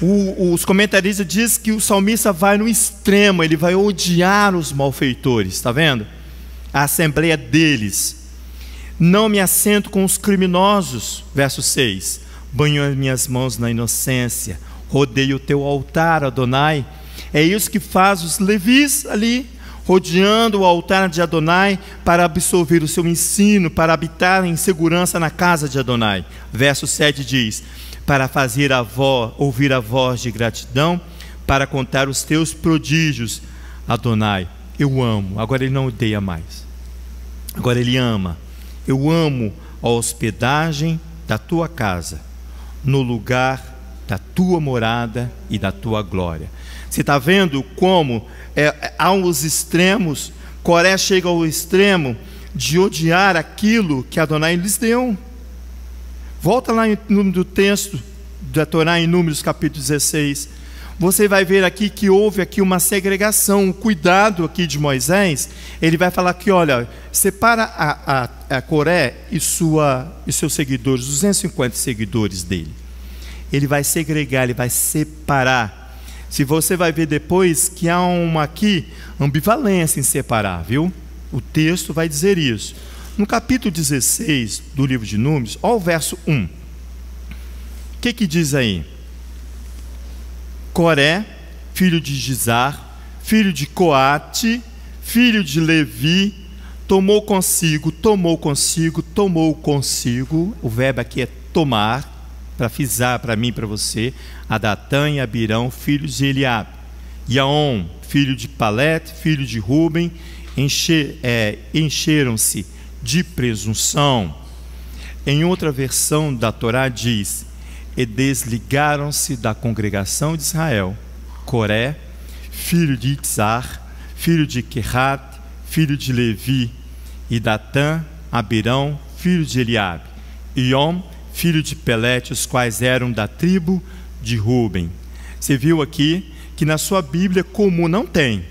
Os comentaristas dizem que o salmista vai no extremo, ele vai odiar os malfeitores, está vendo? A assembleia deles. Não me assento com os criminosos, verso 6. Banho as minhas mãos na inocência, rodeio o teu altar, Adonai. É isso que faz os levis ali, rodeando o altar de Adonai, para absorver o seu ensino, para habitar em segurança na casa de Adonai. Verso 7 diz: para fazer ouvir a voz de gratidão, para contar os teus prodígios, Adonai. Eu amo. Agora ele não odeia mais, agora ele ama. Eu amo a hospedagem da tua casa, no lugar da tua morada e da tua glória. Você está vendo como há os extremos? Coré chega ao extremo de odiar aquilo que Adonai lhes deu. Volta lá no texto da Torá, em Números capítulo 16. Você vai ver aqui que houve aqui uma segregação, um cuidado aqui de Moisés. Ele vai falar que, olha, separa a Coré e seus seguidores, 250 seguidores dele. Ele vai segregar, ele vai separar. Se você vai ver depois que há uma aqui ambivalência em separar, viu? O texto vai dizer isso. No capítulo 16 do livro de Números, olha o verso 1. O que diz aí? Coré, filho de Gizar, filho de Coate, filho de Levi, tomou consigo, o verbo aqui é tomar, para frisar para mim e para você, a Datã e Abirão, filhos de Eliabe, Yaon, filho de Palete, filho de Ruben, encheram-se de presunção. Em outra versão da Torá diz: e desligaram-se da congregação de Israel, Coré, filho de Itzar, filho de Quehat, filho de Levi, e Datã, Abirão, filho de Eliabe, Iom, filho de Pelete, os quais eram da tribo de Ruben. Você viu aqui que na sua Bíblia comum não tem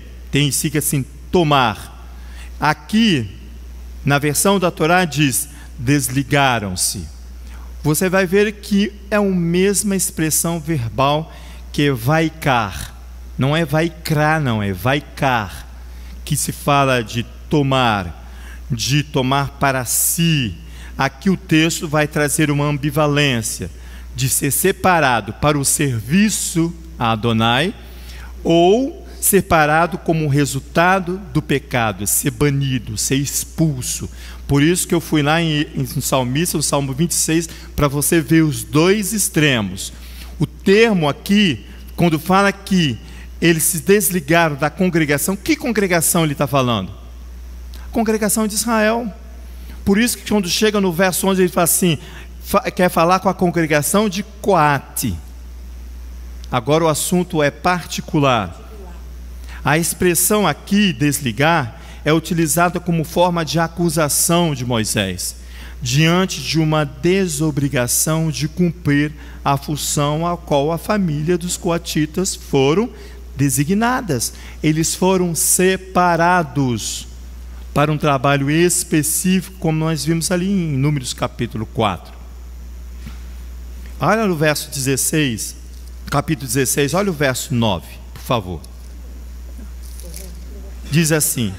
fica assim, tomar. Aqui, na versão da Torá diz: desligaram-se. Você vai ver que é a mesma expressão verbal que vaikar. Não é vaikrar, não, é vaikar, que se fala de tomar para si. Aqui o texto vai trazer uma ambivalência de ser separado para o serviço a Adonai, ou separado como resultado do pecado, ser banido, ser expulso. Por isso que eu fui lá em Salmista, no Salmo 26, para você ver os dois extremos. O termo aqui, quando fala que eles se desligaram da congregação, que congregação ele está falando? A congregação de Israel. Por isso que quando chega no verso 11, ele fala assim, quer falar com a congregação de Coate. Agora o assunto é particular. A expressão aqui, desligar, é utilizada como forma de acusação de Moisés, diante de uma desobrigação de cumprir a função a qual a família dos coatitas foram designadas. Eles foram separados para um trabalho específico, como nós vimos ali em Números capítulo 4. Olha no verso 16, capítulo 16, olha o verso 9, por favor. Diz assim: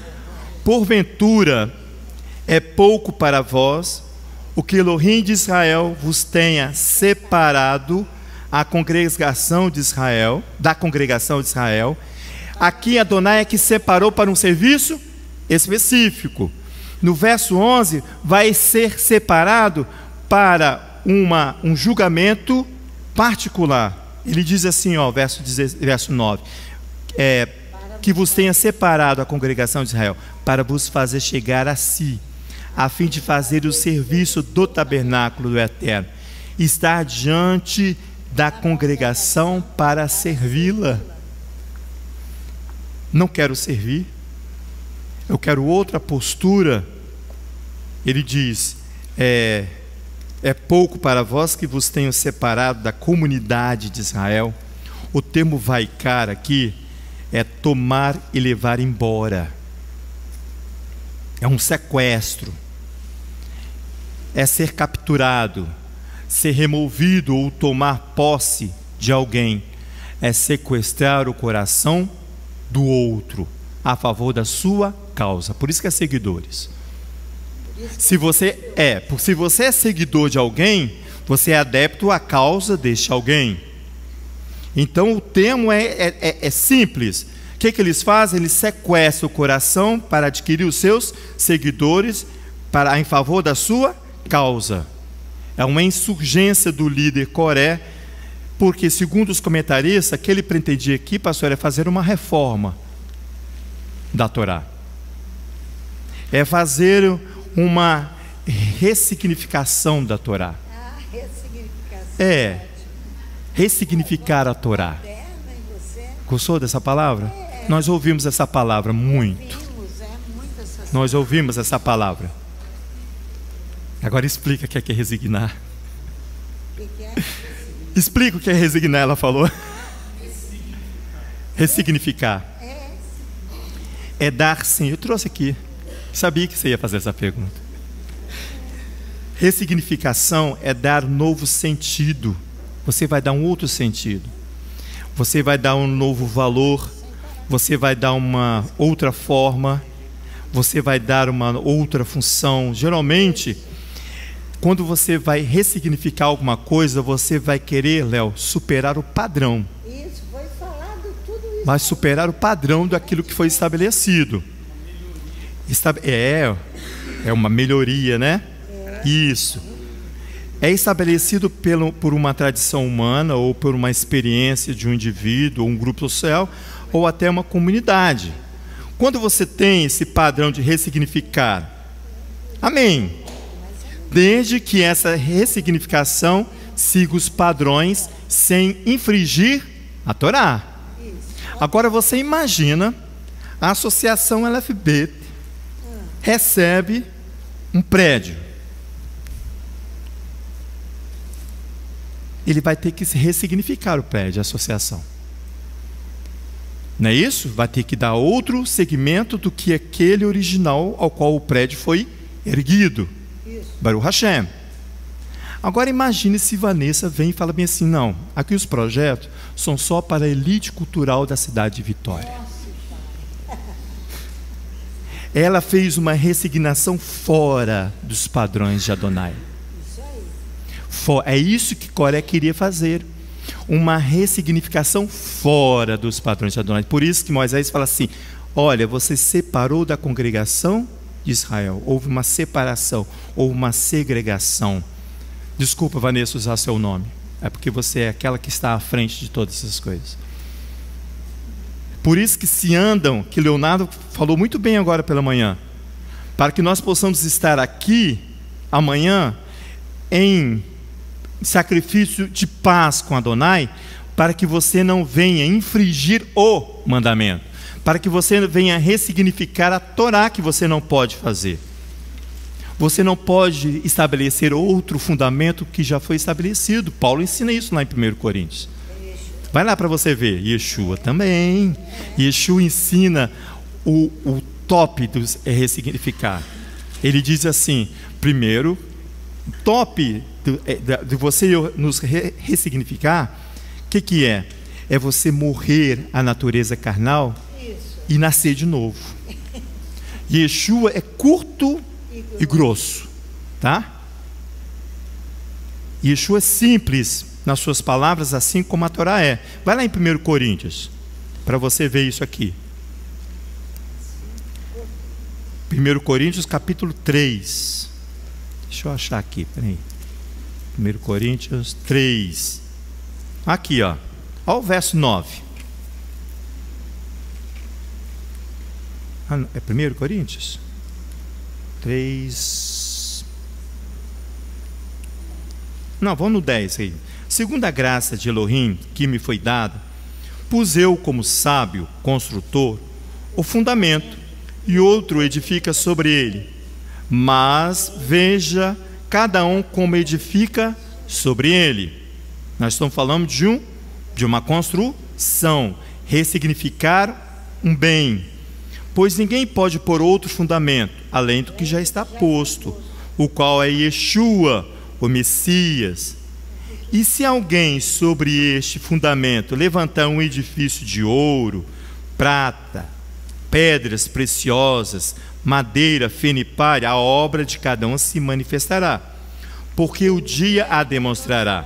porventura é pouco para vós o que Elohim de Israel vos tenha separado a congregação de Israel, da congregação de Israel. Aqui Adonai é que separou para um serviço específico. No verso 11, vai ser separado para um julgamento particular. Ele diz assim, ó, verso 9, que vos tenha separado a congregação de Israel, para vos fazer chegar a si, a fim de fazer o serviço do tabernáculo do Eterno, estar diante da congregação para servi-la. Não quero servir, eu quero outra postura. Ele diz, é pouco para vós que vos tenho separado da comunidade de Israel. O termo vaikar aqui é tomar e levar embora. É um sequestro, é ser capturado, ser removido ou tomar posse de alguém, é sequestrar o coração do outro a favor da sua causa. Por isso que é seguidores. Se você é seguidor de alguém, você é adepto à causa deste alguém. Então o termo é simples. O que eles fazem? Eles sequestram o coração para adquirir os seus seguidores em favor da sua causa. É uma insurgência do líder Coré, porque segundo os comentaristas, o que ele pretendia aqui, pastor, é fazer uma reforma da Torá. É fazer uma ressignificação da Torá. Ressignificar a Torá. Gostou dessa palavra? Nós ouvimos essa palavra muito. Nós ouvimos essa palavra. Agora explica o que é resignar. Explica o que é resignar, ela falou. Ressignificar. É dar sim. Eu trouxe aqui. Sabia que você ia fazer essa pergunta. Ressignificação é dar novo sentido. Você vai dar um outro sentido. Você vai dar um novo valor. Você vai dar uma outra forma. Você vai dar uma outra função. Geralmente, quando você vai ressignificar alguma coisa, você vai querer, Léo, superar o padrão. Isso, foi falado tudo isso. Vai superar o padrão daquilo que foi estabelecido. É uma melhoria, né? Isso. É estabelecido por uma tradição humana ou por uma experiência de um indivíduo, ou um grupo social, ou até uma comunidade. Quando você tem esse padrão de ressignificar, amém, desde que essa ressignificação siga os padrões sem infringir a Torá. Agora você imagina a associação LFB recebe um prédio. Ele vai ter que ressignificar o prédio, a associação. Não é isso? Vai ter que dar outro segmento do que aquele original ao qual o prédio foi erguido. Baruch Hashem. Agora imagine se Vanessa vem e fala bem assim, não, aqui os projetos são só para a elite cultural da cidade de Vitória. Ela fez uma resignação fora dos padrões de Adonai. É isso que Coré queria fazer. Uma ressignificação fora dos padrões de Adonai. Por isso que Moisés fala assim, olha, você separou da congregação de Israel. Houve uma separação, houve uma segregação. Desculpa, Vanessa, usar seu nome. É porque você é aquela que está à frente de todas essas coisas. Por isso que se andam, que Leonardo falou muito bem agora pela manhã, para que nós possamos estar aqui amanhã em sacrifício de paz com Adonai, para que você não venha infringir o mandamento, para que você venha ressignificar a Torá que você não pode fazer. Você não pode estabelecer outro fundamento que já foi estabelecido. Paulo ensina isso lá em 1 Coríntios. Vai lá para você ver. Yeshua também. Yeshua ensina o top dos ressignificar. Ele diz assim, primeiro, o top de você nos ressignificar, o que é? É você morrer à natureza carnal e nascer de novo. Yeshua é curto e grosso, tá? Yeshua é simples nas suas palavras, assim como a Torá é. Vai lá em 1 Coríntios, para você ver isso aqui. 1 Coríntios capítulo 3. Deixa eu achar aqui, peraí. 1 Coríntios 3. Aqui, ó. Olha o verso 9. É 1 Coríntios? 3. Não, vamos no 10 aí. Segundo a graça de Elohim que me foi dada, pus eu como sábio construtor o fundamento, e outro edifica sobre ele. Mas veja cada um como edifica sobre ele. Nós estamos falando de uma construção, ressignificar um bem. Pois ninguém pode pôr outro fundamento, além do que já está posto, o qual é Yeshua, o Messias. E se alguém sobre este fundamento levantar um edifício de ouro, prata, pedras preciosas, madeira, feno e palha, a obra de cada um se manifestará, porque o dia a demonstrará.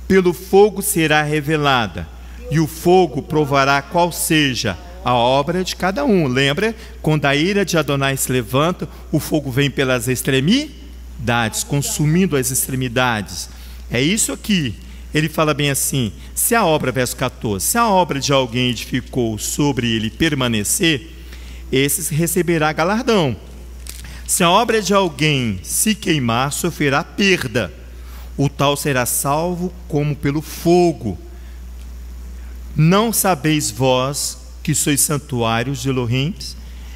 Pelo fogo será revelada, e o fogo provará qual seja a obra de cada um. Lembra? Quando a ira de Adonai se levanta, o fogo vem pelas extremidades, consumindo as extremidades. É isso aqui. Ele fala bem assim: se a obra, verso 14, se a obra de alguém edificou sobre ele permanecer, esse receberá galardão. Se a obra de alguém se queimar, sofrerá perda. O tal será salvo como pelo fogo. Não sabeis vós que sois santuários de Elohim,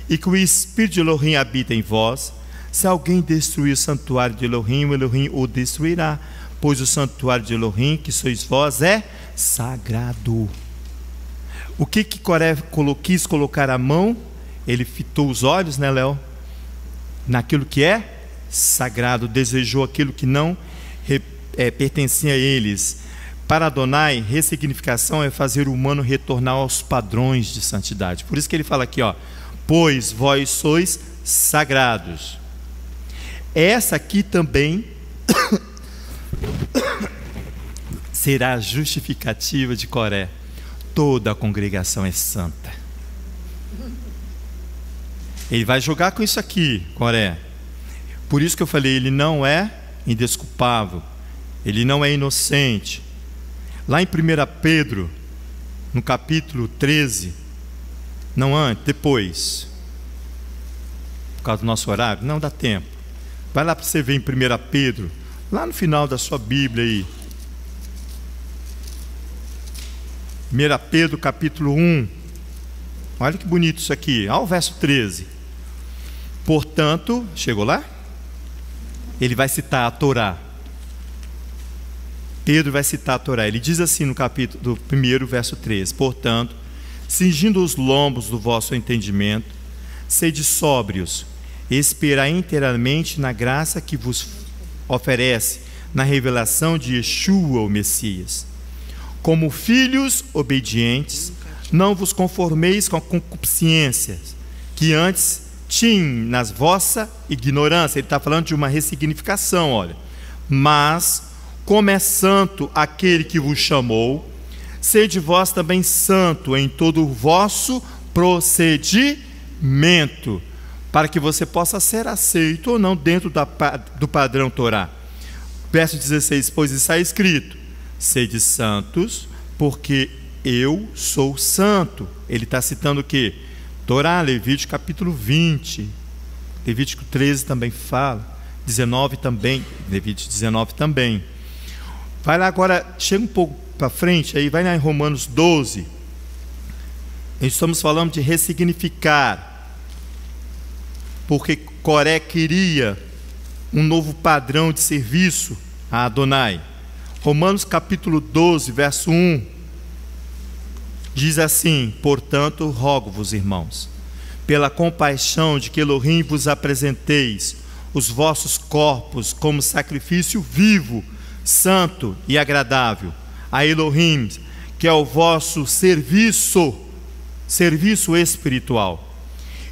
e que o Espírito de Elohim habita em vós? Se alguém destruir o santuário de Elohim, o Elohim o destruirá, pois o santuário de Elohim, que sois vós, é sagrado. O que Coré quis colocar a mão? Ele fitou os olhos, né, Léo? Naquilo que é sagrado, desejou aquilo que não pertencia a eles. Para Adonai, ressignificação é fazer o humano retornar aos padrões de santidade. Por isso que ele fala aqui, ó, pois vós sois sagrados. Essa aqui também será a justificativa de Coré. Toda a congregação é santa. Ele vai jogar com isso aqui, Coré. Por isso que eu falei, ele não é indesculpável, ele não é inocente. Lá em 1 Pedro, no capítulo 13, não antes, depois, por causa do nosso horário, não dá tempo. Vai lá para você ver em 1 Pedro, lá no final da sua Bíblia aí. 1 Pedro capítulo 1, olha que bonito isso aqui, olha o verso 13. Portanto, chegou lá? Ele vai citar a Torá. Pedro vai citar a Torá. Ele diz assim no capítulo do 1, verso 13: portanto, cingindo os lombos do vosso entendimento, sede sóbrios, e esperai inteiramente na graça que vos oferece na revelação de Yeshua, o Messias. Como filhos obedientes, não vos conformeis com a concupiscência que antes tinham nas vossa ignorância. Ele está falando de uma ressignificação, olha. Mas, como é santo aquele que vos chamou, sede vós também santo em todo o vosso procedimento, para que você possa ser aceito ou não dentro do padrão Torá. Verso 16, pois está escrito: sede santos, porque eu sou santo. Ele está citando o quê? Torá, Levítico capítulo 20, Levítico 13 também fala, 19 também, Levítico 19 também. Vai lá agora, chega um pouco para frente, aí vai lá em Romanos 12. Estamos falando de ressignificar, porque Coré queria um novo padrão de serviço a Adonai. Romanos capítulo 12, verso 1, diz assim: portanto, rogo-vos, irmãos, pela compaixão de que Elohim vos apresenteis os vossos corpos como sacrifício vivo, santo e agradável a Elohim, que é o vosso serviço espiritual.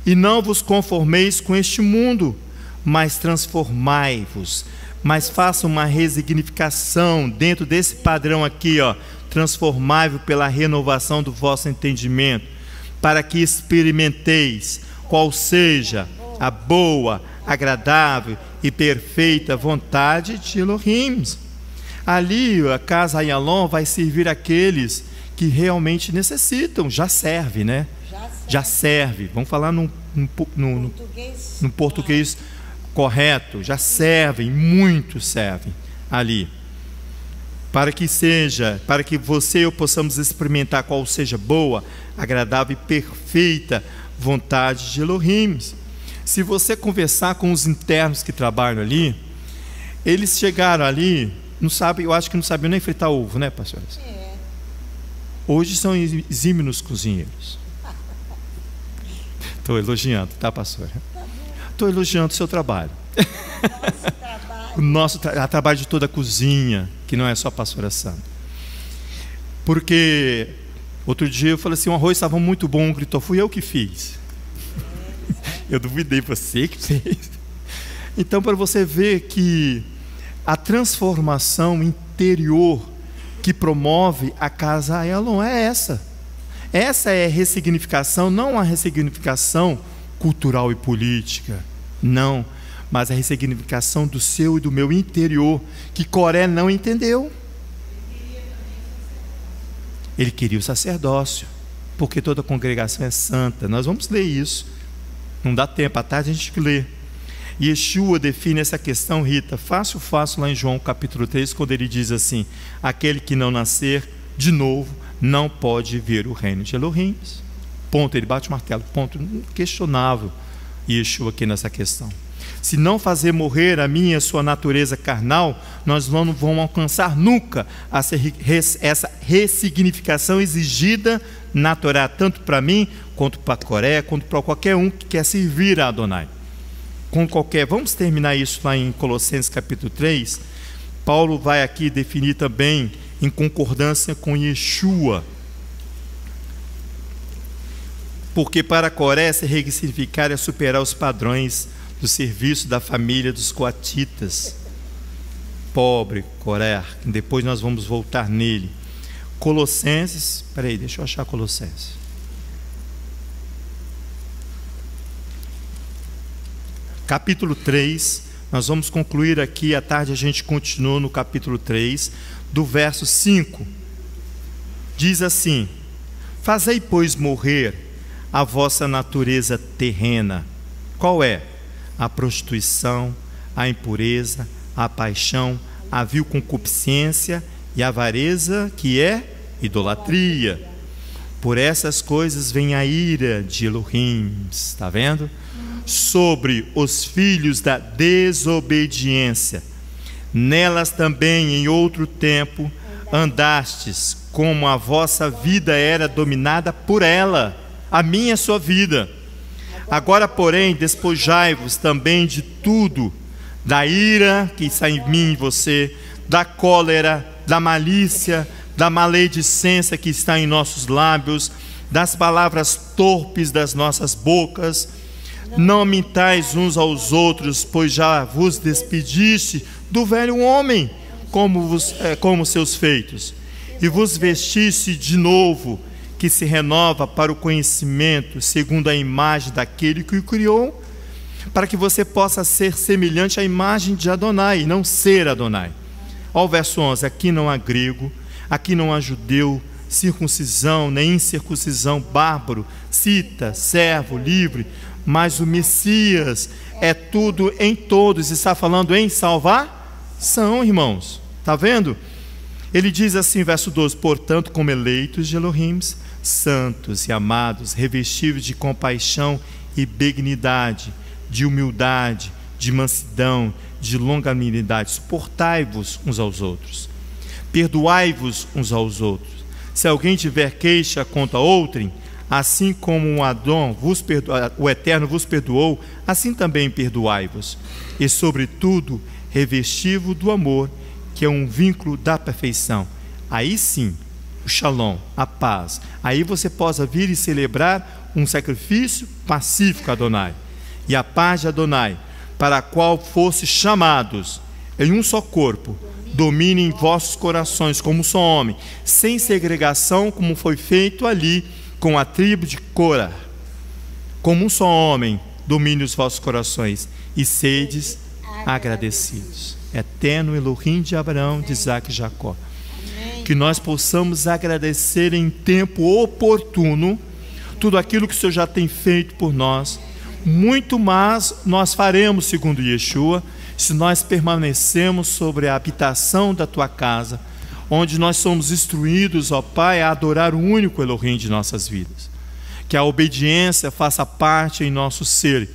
E não vos conformeis com este mundo, mas transformai-vos, mas faça uma resignificação dentro desse padrão aqui, ó, transformável pela renovação do vosso entendimento, para que experimenteis qual seja a boa, agradável e perfeita vontade de Elohim. Ali a casa Ayalon vai servir aqueles que realmente necessitam. Já serve, né? Já serve. Vamos falar no português correto. Já servem, muitos servem ali. Para que você e eu possamos experimentar qual seja boa, agradável e perfeita vontade de Elohim. Se você conversar com os internos que trabalham ali, eles chegaram ali, não sabem, eu acho que não sabiam nem fritar ovo, né, pastores? Hoje são exímios cozinheiros. Estou elogiando, tá, pastor? Estou elogiando o seu trabalho. O trabalho de toda a cozinha, que não é só a pastora Sandra. Porque outro dia eu falei assim, o arroz estava muito bom, gritou, fui eu que fiz. Eu duvidei, você que fez. Então, para você ver que a transformação interior que promove a casa Ayalon é essa. Essa é a ressignificação, não a ressignificação cultural e política, não, mas a ressignificação do seu e do meu interior, que Coré não entendeu. Ele queria o sacerdócio, porque toda a congregação é santa. Nós vamos ler isso, não dá tempo, à tarde a gente lê. Yeshua define essa questão, Rita, fácil lá em João capítulo 3, quando ele diz assim, aquele que não nascer de novo não pode ver o reino de Elohim. Ponto, ele bate o martelo, ponto questionável Yeshua aqui nessa questão. Se não fazer morrer a minha e a sua natureza carnal, nós não vamos alcançar nunca essa ressignificação exigida na Torá, tanto para mim, quanto para Coré, quanto para qualquer um que quer servir a Adonai. Vamos terminar isso lá em Colossenses capítulo 3. Paulo vai aqui definir também em concordância com Yeshua. Porque para Coré se ressignificar é superar os padrões do serviço da família dos coatitas. Pobre Coré, depois nós vamos voltar nele. Colossenses, deixa eu achar Colossenses. Capítulo 3, nós vamos concluir aqui, à tarde a gente continua no capítulo 3, do verso 5. Diz assim: fazei, pois, morrer a vossa natureza terrena. Qual é? A prostituição, a impureza, a paixão, a vil concupiscência e a avareza, que é idolatria. Por essas coisas vem a ira de Elohim, está vendo? Sobre os filhos da desobediência. Nelas também em outro tempo andastes, como a vossa vida era dominada por ela, a minha e a sua vida. Agora, porém, despojai-vos também de tudo, da ira que está em mim e em você, da cólera, da malícia, da maledicência que está em nossos lábios, das palavras torpes das nossas bocas. Não mintais uns aos outros, pois já vos despediste do velho homem, como seus feitos, e vos vestiste de novo, que se renova para o conhecimento, segundo a imagem daquele que o criou, para que você possa ser semelhante à imagem de Adonai, e não ser Adonai. Ó, o verso 11, aqui não há grego, aqui não há judeu, circuncisão, nem incircuncisão, bárbaro, cita, servo, livre, mas o Messias é tudo em todos. Está falando em salvação, irmãos. Está vendo? Ele diz assim, verso 12: portanto, como eleitos de Elohim, santos e amados, revestidos de compaixão e benignidade, de humildade, de mansidão, de longanimidade, suportai-vos uns aos outros, perdoai-vos uns aos outros. Se alguém tiver queixa contra outrem, assim como o Eterno vos perdoou, assim também perdoai-vos. E sobretudo, revesti-vos do amor, que é um vínculo da perfeição. Aí sim, o shalom, a paz. Aí você possa vir e celebrar um sacrifício pacífico a Adonai. E a paz de Adonai, para a qual fosse chamados em um só corpo, domine em vossos corações como só homem, sem segregação, como foi feito ali com a tribo de Corá. como um só homem, domine os vossos corações e sedes agradecidos. Eterno Elohim de Abraão, de Isaac e Jacó. Que nós possamos agradecer em tempo oportuno tudo aquilo que o Senhor já tem feito por nós. Muito mais nós faremos, segundo Yeshua, se nós permanecemos sobre a habitação da tua casa, onde nós somos instruídos, ó Pai, a adorar o único Elohim de nossas vidas. Que a obediência faça parte em nosso ser,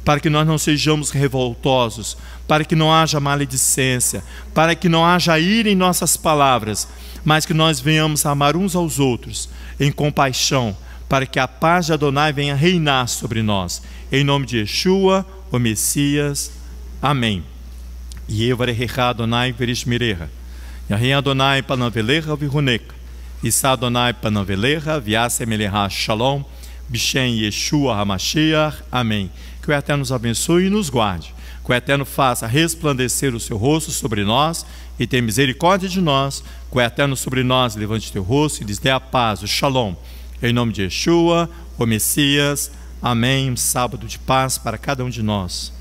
para que nós não sejamos revoltosos, para que não haja maledicência, para que não haja ira em nossas palavras, mas que nós venhamos a amar uns aos outros em compaixão, para que a paz de Adonai venha reinar sobre nós. Em nome de Yeshua, o Messias. Amém. Yevarechecha Adonai verishmirecha. Yahim Adonai panavelecha vihunecha. Issa Adonai panavelecha viasemelecha shalom. Bishem Yeshua HaMashiach. Amém. Que o Eterno nos abençoe e nos guarde. Que o Eterno faça resplandecer o seu rosto sobre nós e tenha misericórdia de nós. Que o Eterno sobre nós levante teu rosto e lhes dê a paz, o shalom. Em nome de Yeshua, o Messias. Amém. Um sábado de paz para cada um de nós.